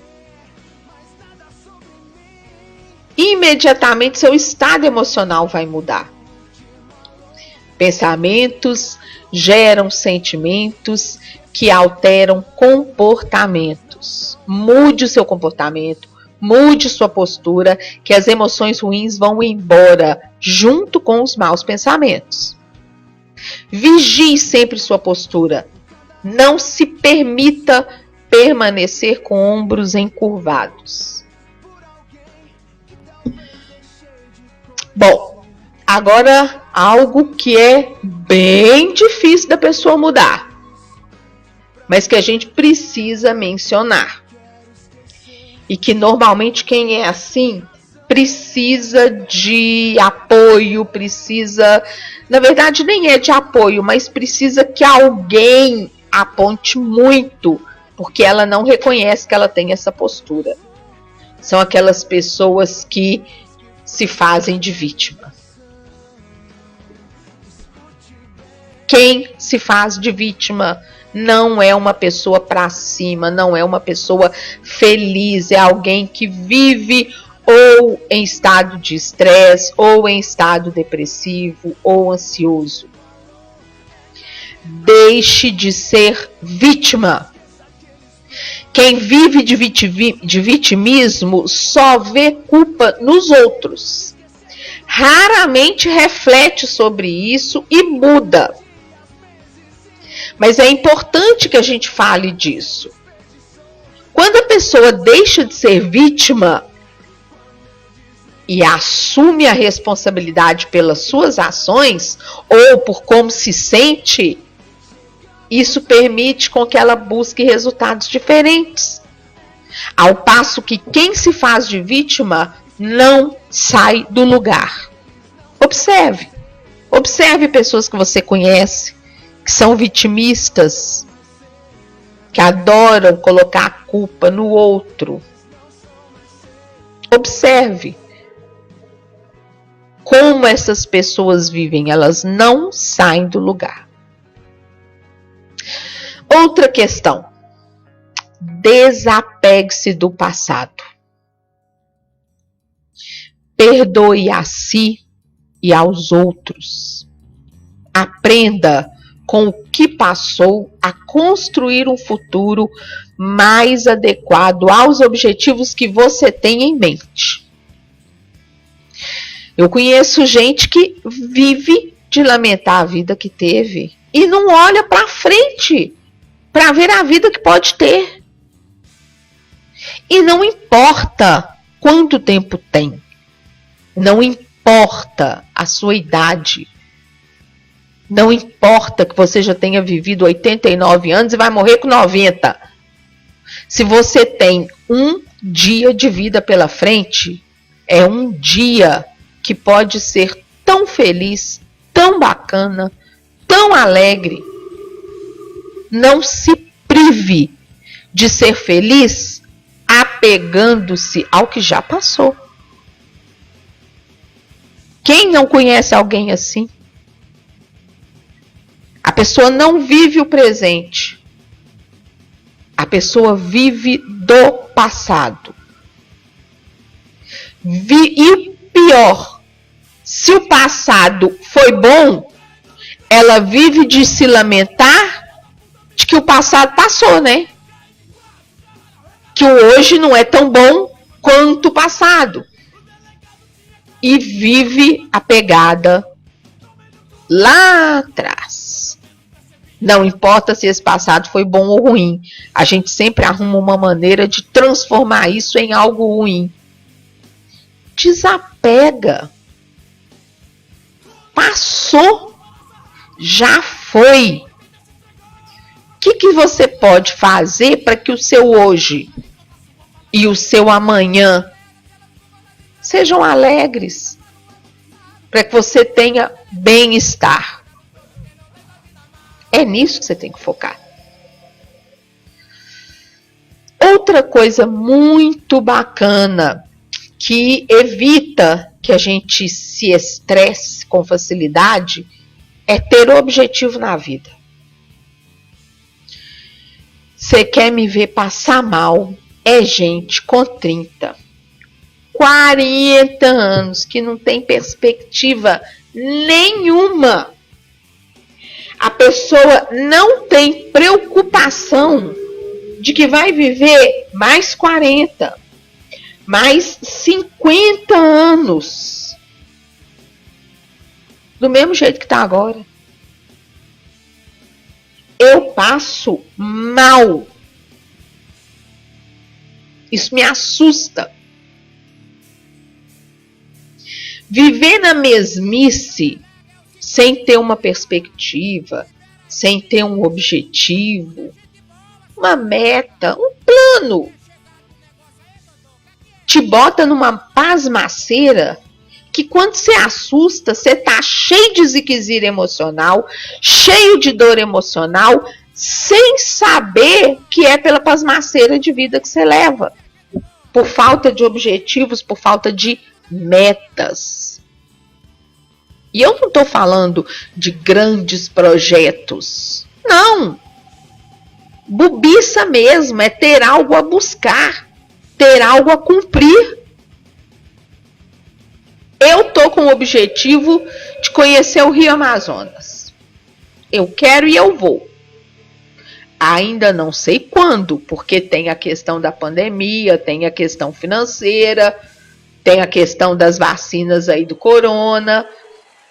Imediatamente seu estado emocional vai mudar. Pensamentos geram sentimentos que alteram comportamentos. Mude o seu comportamento, mude sua postura, que as emoções ruins vão embora junto com os maus pensamentos. Vigie sempre sua postura. Não se permita permanecer com ombros encurvados. Bom, agora algo que é bem difícil da pessoa mudar, mas que a gente precisa mencionar. E que normalmente quem é assim precisa de apoio, precisa... Na verdade nem é de apoio, mas precisa que alguém aponte muito, porque ela não reconhece que ela tem essa postura. São aquelas pessoas que se fazem de vítima. Quem se faz de vítima não é uma pessoa para cima, não é uma pessoa feliz, é alguém que vive ou em estado de estresse, ou em estado depressivo, ou ansioso. Deixe de ser vítima. Quem vive de vitimismo só vê culpa nos outros. Raramente reflete sobre isso e muda. Mas é importante que a gente fale disso. Quando a pessoa deixa de ser vítima e assume a responsabilidade pelas suas ações ou por como se sente, isso permite com que ela busque resultados diferentes. Ao passo que quem se faz de vítima não sai do lugar. Observe. Observe pessoas que você conhece, que são vitimistas, que adoram colocar a culpa no outro. Observe como essas pessoas vivem, elas não saem do lugar. Outra questão. Desapegue-se do passado. Perdoe a si e aos outros. Aprenda com o que passou a construir um futuro mais adequado aos objetivos que você tem em mente. Eu conheço gente que vive de lamentar a vida que teve e não olha para frente para ver a vida que pode ter. E não importa quanto tempo tem, não importa a sua idade, não importa que você já tenha vivido 89 anos e vai morrer com 90. Se você tem um dia de vida pela frente, é um dia que pode ser tão feliz, tão bacana, tão alegre. Não se prive de ser feliz apegando-se ao que já passou. Quem não conhece alguém assim? A pessoa não vive o presente. A pessoa vive do passado. E pior, se o passado foi bom, ela vive de se lamentar de que o passado passou, né? Que o hoje não é tão bom quanto o passado. E vive apegada lá atrás. Não importa se esse passado foi bom ou ruim. A gente sempre arruma uma maneira de transformar isso em algo ruim. Desapega. Passou. Já foi. O que você pode fazer para que o seu hoje e o seu amanhã sejam alegres? Para que você tenha bem-estar. É nisso que você tem que focar. Outra coisa muito bacana que evita que a gente se estresse com facilidade é ter o objetivo na vida. Você quer me ver passar mal? É gente com 30, 40 anos que não tem perspectiva nenhuma. A pessoa não tem preocupação de que vai viver mais 40, mais 50 anos. Do mesmo jeito que está agora. Eu passo mal. Isso me assusta. Viver na mesmice, sem ter uma perspectiva, sem ter um objetivo, uma meta, um plano, te bota numa pasmaceira que quando você assusta, você tá cheio de ziquezira emocional, cheio de dor emocional, sem saber que é pela pasmaceira de vida que você leva. Por falta de objetivos, por falta de metas. E eu não estou falando de grandes projetos. Não. Bobiça mesmo, é ter algo a buscar, ter algo a cumprir. Eu estou com o objetivo de conhecer o Rio Amazonas. Eu quero e eu vou. Ainda não sei quando, porque tem a questão da pandemia, tem a questão financeira, tem a questão das vacinas aí do corona.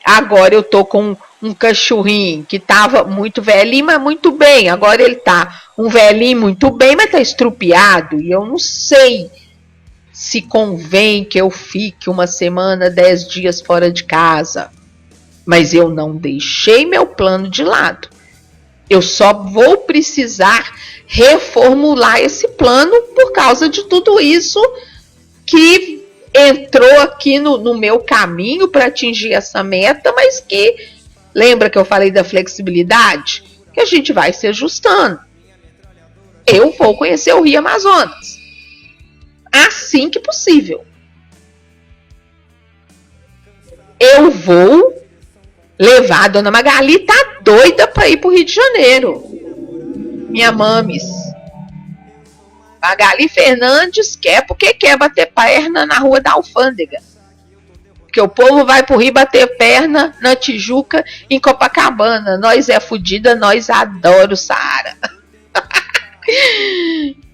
Agora eu tô com um cachorrinho que tava muito velhinho, mas muito bem. Agora ele tá um velhinho muito bem, mas tá estrupiado. E eu não sei se convém que eu fique uma semana, 10 dias fora de casa. Mas eu não deixei meu plano de lado. Eu só vou precisar reformular esse plano por causa de tudo isso que entrou aqui no meu caminho para atingir essa meta, mas que, lembra que eu falei da flexibilidade? Que a gente vai se ajustando. Eu vou conhecer o Rio Amazonas. Assim que possível. Eu vou levar a Dona Magali, tá doida para ir pro Rio de Janeiro. Minha mames. Magali Fernandes quer porque quer bater perna na Rua da Alfândega. Porque o povo vai pro Rio bater perna na Tijuca, em Copacabana. Nós é fudida, nós adora o Saara.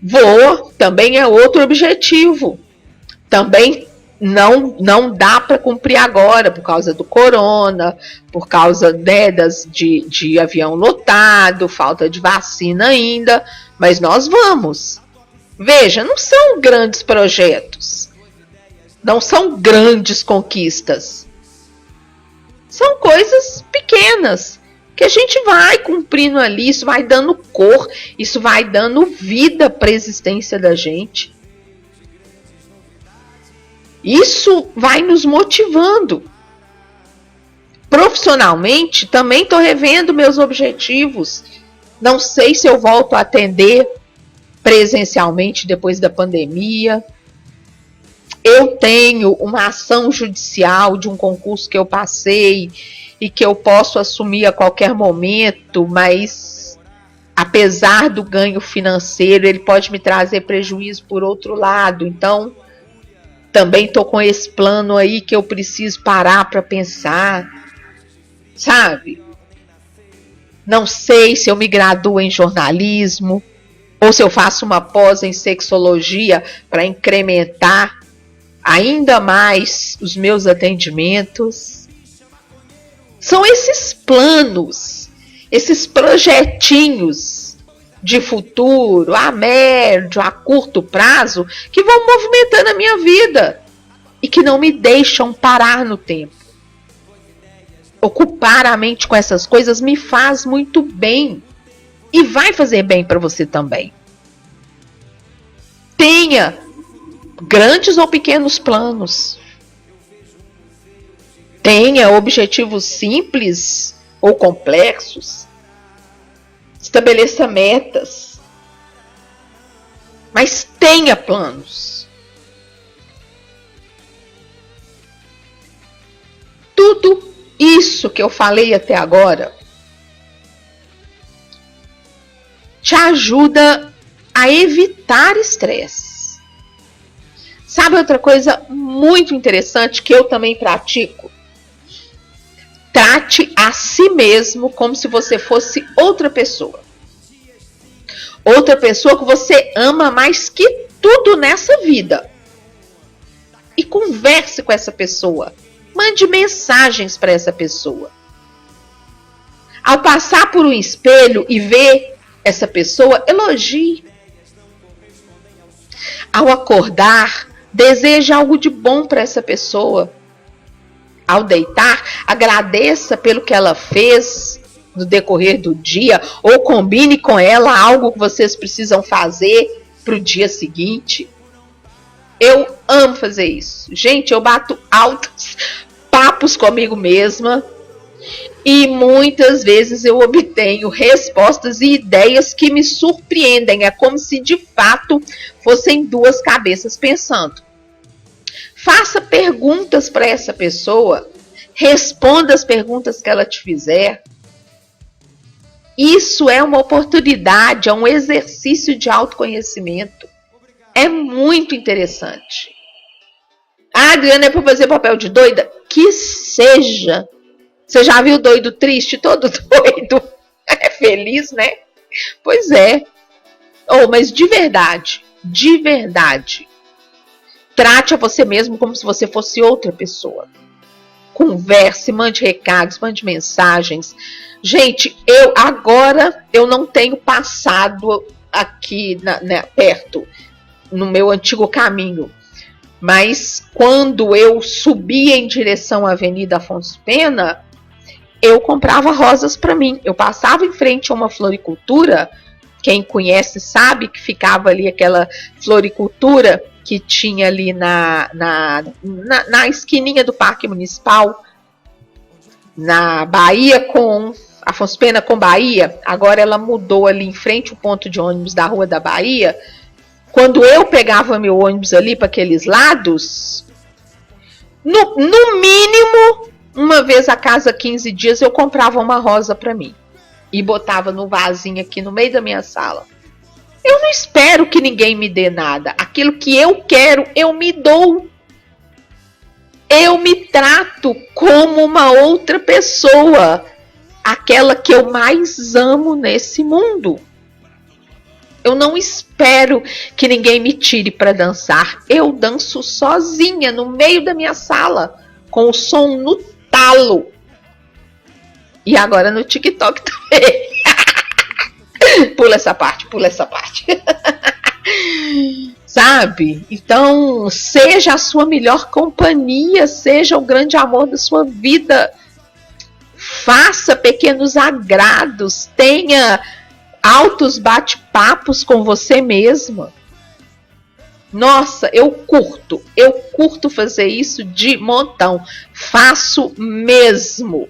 Vou, também é outro objetivo. Também não dá para cumprir agora, por causa do corona, por causa de avião lotado, falta de vacina ainda, mas nós vamos. Veja, não são grandes projetos, não são grandes conquistas, são coisas pequenas, que a gente vai cumprindo ali, isso vai dando cor, isso vai dando vida para a existência da gente. Isso vai nos motivando. Profissionalmente, também estou revendo meus objetivos. Não sei se eu volto a atender presencialmente depois da pandemia. Eu tenho uma ação judicial de um concurso que eu passei e que eu posso assumir a qualquer momento, mas apesar do ganho financeiro, ele pode me trazer prejuízo por outro lado. Então, também estou com esse plano aí que eu preciso parar para pensar, sabe? Não sei se eu me graduo em jornalismo ou se eu faço uma pós em sexologia para incrementar ainda mais os meus atendimentos. São esses planos, esses projetinhos de futuro, a médio, a curto prazo, que vão movimentando a minha vida e que não me deixam parar no tempo. Ocupar a mente com essas coisas me faz muito bem e vai fazer bem para você também. Tenha grandes ou pequenos planos. Tenha objetivos simples ou complexos. Estabeleça metas. Mas tenha planos. Tudo isso que eu falei até agora te ajuda a evitar estresse. Sabe outra coisa muito interessante que eu também pratico? Trate a si mesmo como se você fosse outra pessoa. Outra pessoa que você ama mais que tudo nessa vida. E converse com essa pessoa. Mande mensagens para essa pessoa. Ao passar por um espelho e ver essa pessoa, elogie. Ao acordar, deseje algo de bom para essa pessoa. Ao deitar, agradeça pelo que ela fez no decorrer do dia ou combine com ela algo que vocês precisam fazer para o dia seguinte. Eu amo fazer isso. Gente, eu bato altos papos comigo mesma e muitas vezes eu obtenho respostas e ideias que me surpreendem. É como se de fato fossem duas cabeças pensando. Faça perguntas para essa pessoa. Responda as perguntas que ela te fizer. Isso é uma oportunidade, é um exercício de autoconhecimento. É muito interessante. Ah, Adriana, é para fazer papel de doida? Que seja. Você já viu doido triste? Todo doido é feliz, né? Pois é. Oh, mas de verdade, trate a você mesmo como se você fosse outra pessoa. Converse, mande recados, mande mensagens. Gente, eu não tenho passado aqui perto, no meu antigo caminho. Mas quando eu subia em direção à Avenida Afonso Pena, eu comprava rosas para mim. Eu passava em frente a uma floricultura. Quem conhece sabe que ficava ali aquela floricultura que tinha ali na esquininha do Parque Municipal, na Bahia com Afonso Pena com Bahia. Agora ela mudou ali em frente ao ponto de ônibus da Rua da Bahia. Quando eu pegava meu ônibus ali para aqueles lados, no mínimo, uma vez a cada 15 dias eu comprava uma rosa para mim e botava no vasinho aqui no meio da minha sala. Eu não espero que ninguém me dê nada. Aquilo que eu quero, eu me dou. Eu me trato como uma outra pessoa. Aquela que eu mais amo nesse mundo. Eu não espero que ninguém me tire para dançar. Eu danço sozinha no meio da minha sala, com o som no talo. E agora no TikTok também. Pula essa parte. Sabe? Então, seja a sua melhor companhia, seja o grande amor da sua vida. Faça pequenos agrados, tenha altos bate-papos com você mesma. Nossa, eu curto fazer isso de montão. Faço mesmo.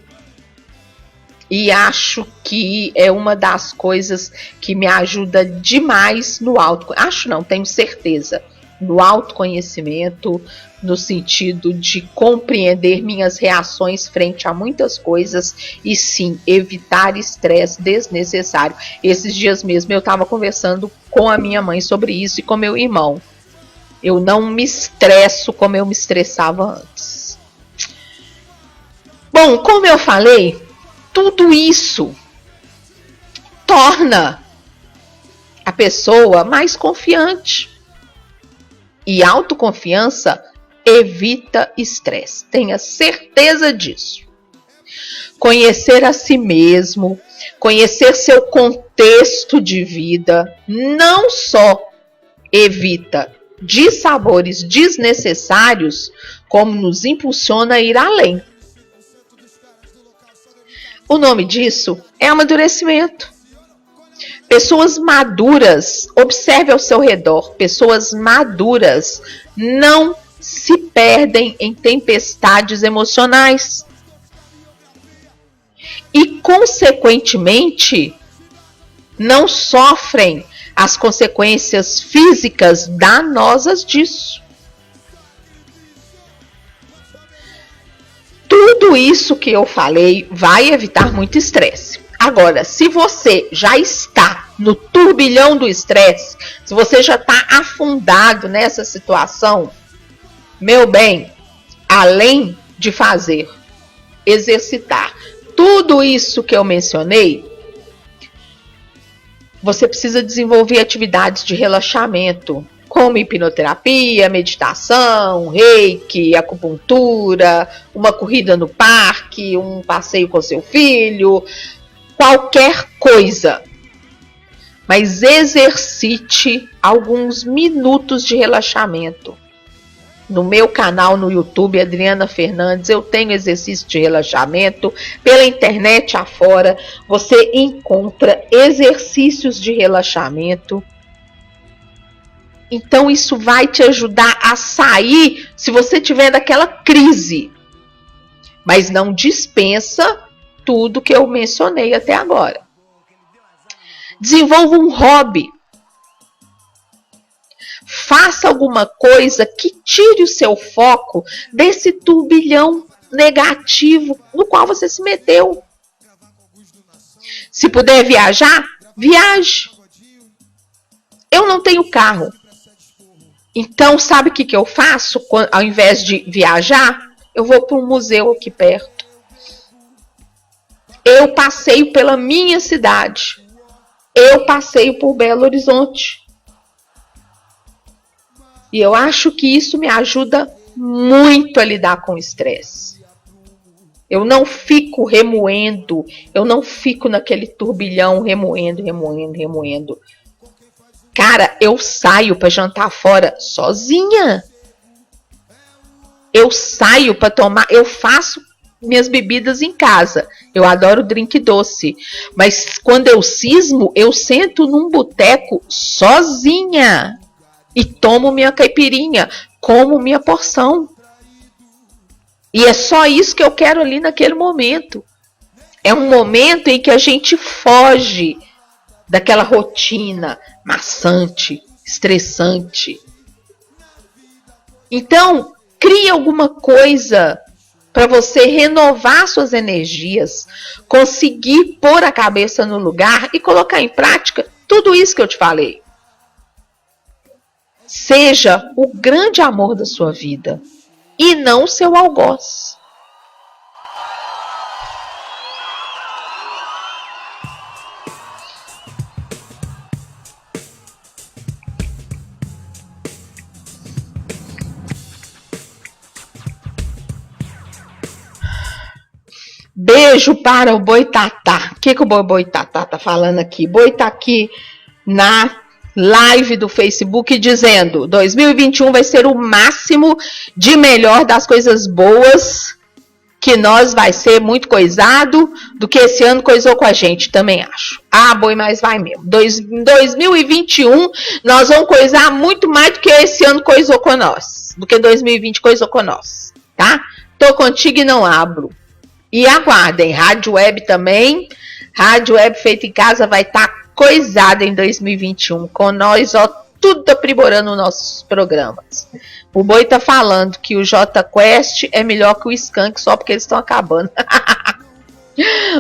E acho que é uma das coisas que me ajuda demais no autoconhecimento. Acho não, tenho certeza. No autoconhecimento, no sentido de compreender minhas reações frente a muitas coisas e sim, evitar estresse desnecessário. Esses dias mesmo eu estava conversando com a minha mãe sobre isso e com meu irmão. Eu não me estresso como eu me estressava antes. Bom, como eu falei, tudo isso torna a pessoa mais confiante. E autoconfiança evita estresse. Tenha certeza disso. Conhecer a si mesmo, conhecer seu contexto de vida, não só evita dissabores desnecessários, como nos impulsiona a ir além. O nome disso é amadurecimento. Pessoas maduras, observe ao seu redor, pessoas maduras não se perdem em tempestades emocionais. E, consequentemente, não sofrem as consequências físicas danosas disso. Tudo isso que eu falei vai evitar muito estresse. Agora, se você já está no turbilhão do estresse, se você já está afundado nessa situação, meu bem, além de exercitar tudo isso que eu mencionei, você precisa desenvolver atividades de relaxamento, como hipnoterapia, meditação, reiki, acupuntura, uma corrida no parque, um passeio com seu filho, qualquer coisa. Mas exercite alguns minutos de relaxamento. No meu canal no YouTube, Adriana Fernandes, eu tenho exercício de relaxamento. Pela internet afora, você encontra exercícios de relaxamento. Então, isso vai te ajudar a sair se você tiver daquela crise. Mas não dispensa tudo que eu mencionei até agora. Desenvolva um hobby. Faça alguma coisa que tire o seu foco desse turbilhão negativo no qual você se meteu. Se puder viajar, viaje. Eu não tenho carro. Então, sabe o que eu faço? Ao invés de viajar, eu vou para um museu aqui perto. Eu passeio pela minha cidade. Eu passeio por Belo Horizonte. E eu acho que isso me ajuda muito a lidar com o estresse. Eu não fico remoendo, eu não fico naquele turbilhão remoendo. Cara, eu saio para jantar fora sozinha. Eu saio para tomar, eu faço minhas bebidas em casa. Eu adoro drink doce. Mas quando eu cismo, eu sento num boteco sozinha. E tomo minha caipirinha, como minha porção. E é só isso que eu quero ali naquele momento. É um momento em que a gente foge daquela rotina maçante, estressante. Então, crie alguma coisa para você renovar suas energias, conseguir pôr a cabeça no lugar e colocar em prática tudo isso que eu te falei. Seja o grande amor da sua vida e não o seu algoz. Beijo para o Boitatá. O que o Boitatá tá falando aqui? Boi tá aqui na live do Facebook dizendo: 2021 vai ser o máximo de melhor das coisas boas, que nós vai ser muito coisado do que esse ano coisou com a gente, também acho. Ah, Boi, mas vai mesmo. 2021 nós vamos coisar muito mais do que esse ano coisou com nós, do que 2020 coisou com nós, tá? Tô contigo e não abro. E aguardem, Rádio Web também, Rádio Web Feita em Casa vai estar coisada em 2021, com nós, ó, tudo aprimorando nossos programas. O Boi tá falando que o J Quest é melhor que o Skank só porque eles estão acabando.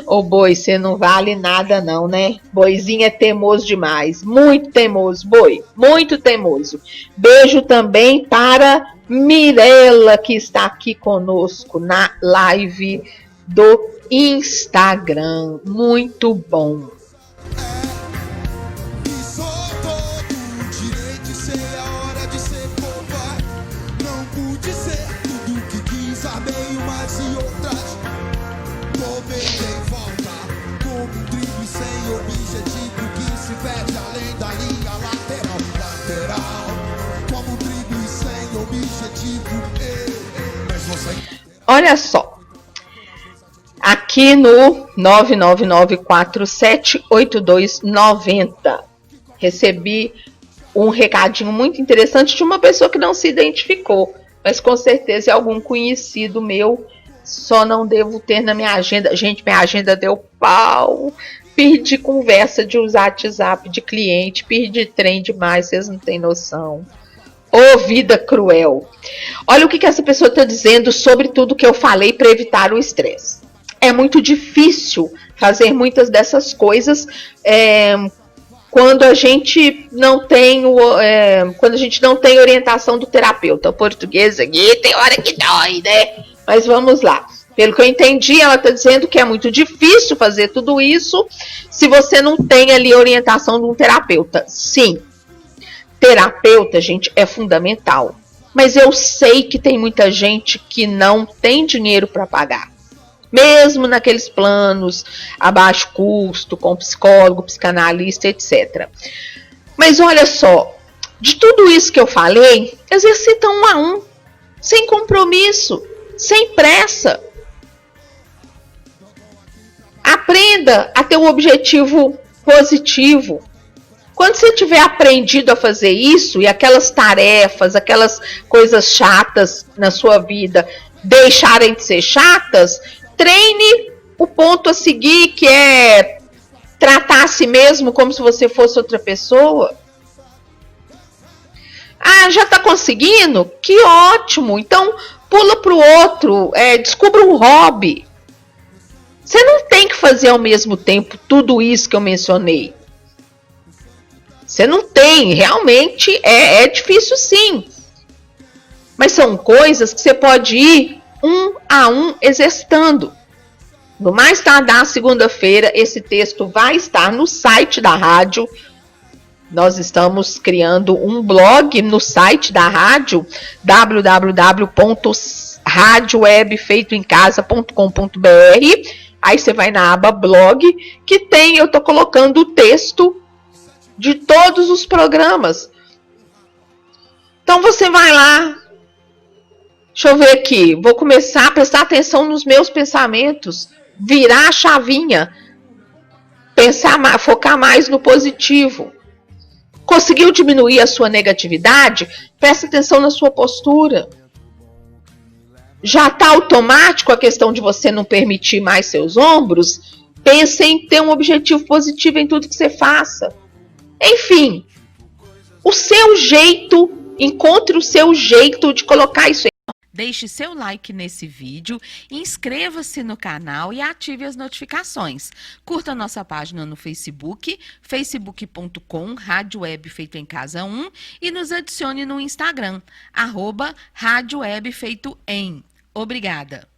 Ô Boi, você não vale nada não, né? Boizinho é teimoso demais, muito teimoso, Boi, muito teimoso. Beijo também para Mirella, que está aqui conosco na live do Instagram, muito bom. pude ser covarde, não pude ser tudo que quis, amei umas e outras. Tentei volta, como um drible sem objetivo que se perde além da linha lateral. Lateral, como um drible sem objetivo. Mas você... Olha só, aqui no 999478290 recebi um recadinho muito interessante de uma pessoa que não se identificou, mas com certeza é algum conhecido meu. Só não devo ter na minha agenda. Gente, minha agenda deu pau. Perdi conversa de usar WhatsApp de cliente. Perdi trem demais, vocês não têm noção. Ô, vida cruel. Olha o que essa pessoa está dizendo sobre tudo que eu falei para evitar o estresse. É muito difícil fazer muitas dessas coisas quando a gente não tem orientação do terapeuta. O português aqui tem hora que dói, né? Mas vamos lá. Pelo que eu entendi, ela está dizendo que é muito difícil fazer tudo isso se você não tem ali orientação de um terapeuta. Sim, terapeuta, gente, é fundamental. Mas eu sei que tem muita gente que não tem dinheiro para pagar. Mesmo naqueles planos a baixo custo, com psicólogo, psicanalista, etc. Mas olha só, de tudo isso que eu falei, exercita 1 a 1, sem compromisso. Sem pressa. Aprenda a ter um objetivo positivo. Quando você tiver aprendido a fazer isso e aquelas tarefas, aquelas coisas chatas na sua vida deixarem de ser chatas, treine o ponto a seguir, que é tratar a si mesmo como se você fosse outra pessoa. Ah, já está conseguindo? Que ótimo! Então, pula para o outro, descubra um hobby. Você não tem que fazer ao mesmo tempo tudo isso que eu mencionei. Você não tem, realmente é difícil sim. Mas são coisas que você pode ir 1 a 1 exercitando. No mais tardar segunda-feira, esse texto vai estar no site da rádio. Nós estamos criando um blog no site da rádio, www.radiowebfeitoemcasa.com.br. Aí você vai na aba blog, que eu estou colocando o texto de todos os programas. Então você vai lá. Deixa eu ver aqui. Vou começar a prestar atenção nos meus pensamentos. Virar a chavinha. Focar mais no positivo. Conseguiu diminuir a sua negatividade? Presta atenção na sua postura. Já está automático a questão de você não permitir mais seus ombros? Pense em ter um objetivo positivo em tudo que você faça. Enfim, o seu jeito, encontre o seu jeito de colocar isso em. Deixe seu like nesse vídeo, inscreva-se no canal e ative as notificações. Curta nossa página no Facebook, facebook.com, Rádio Web Feito em Casa 1 e nos adicione no Instagram, @Rádio Web Feito em. Obrigada!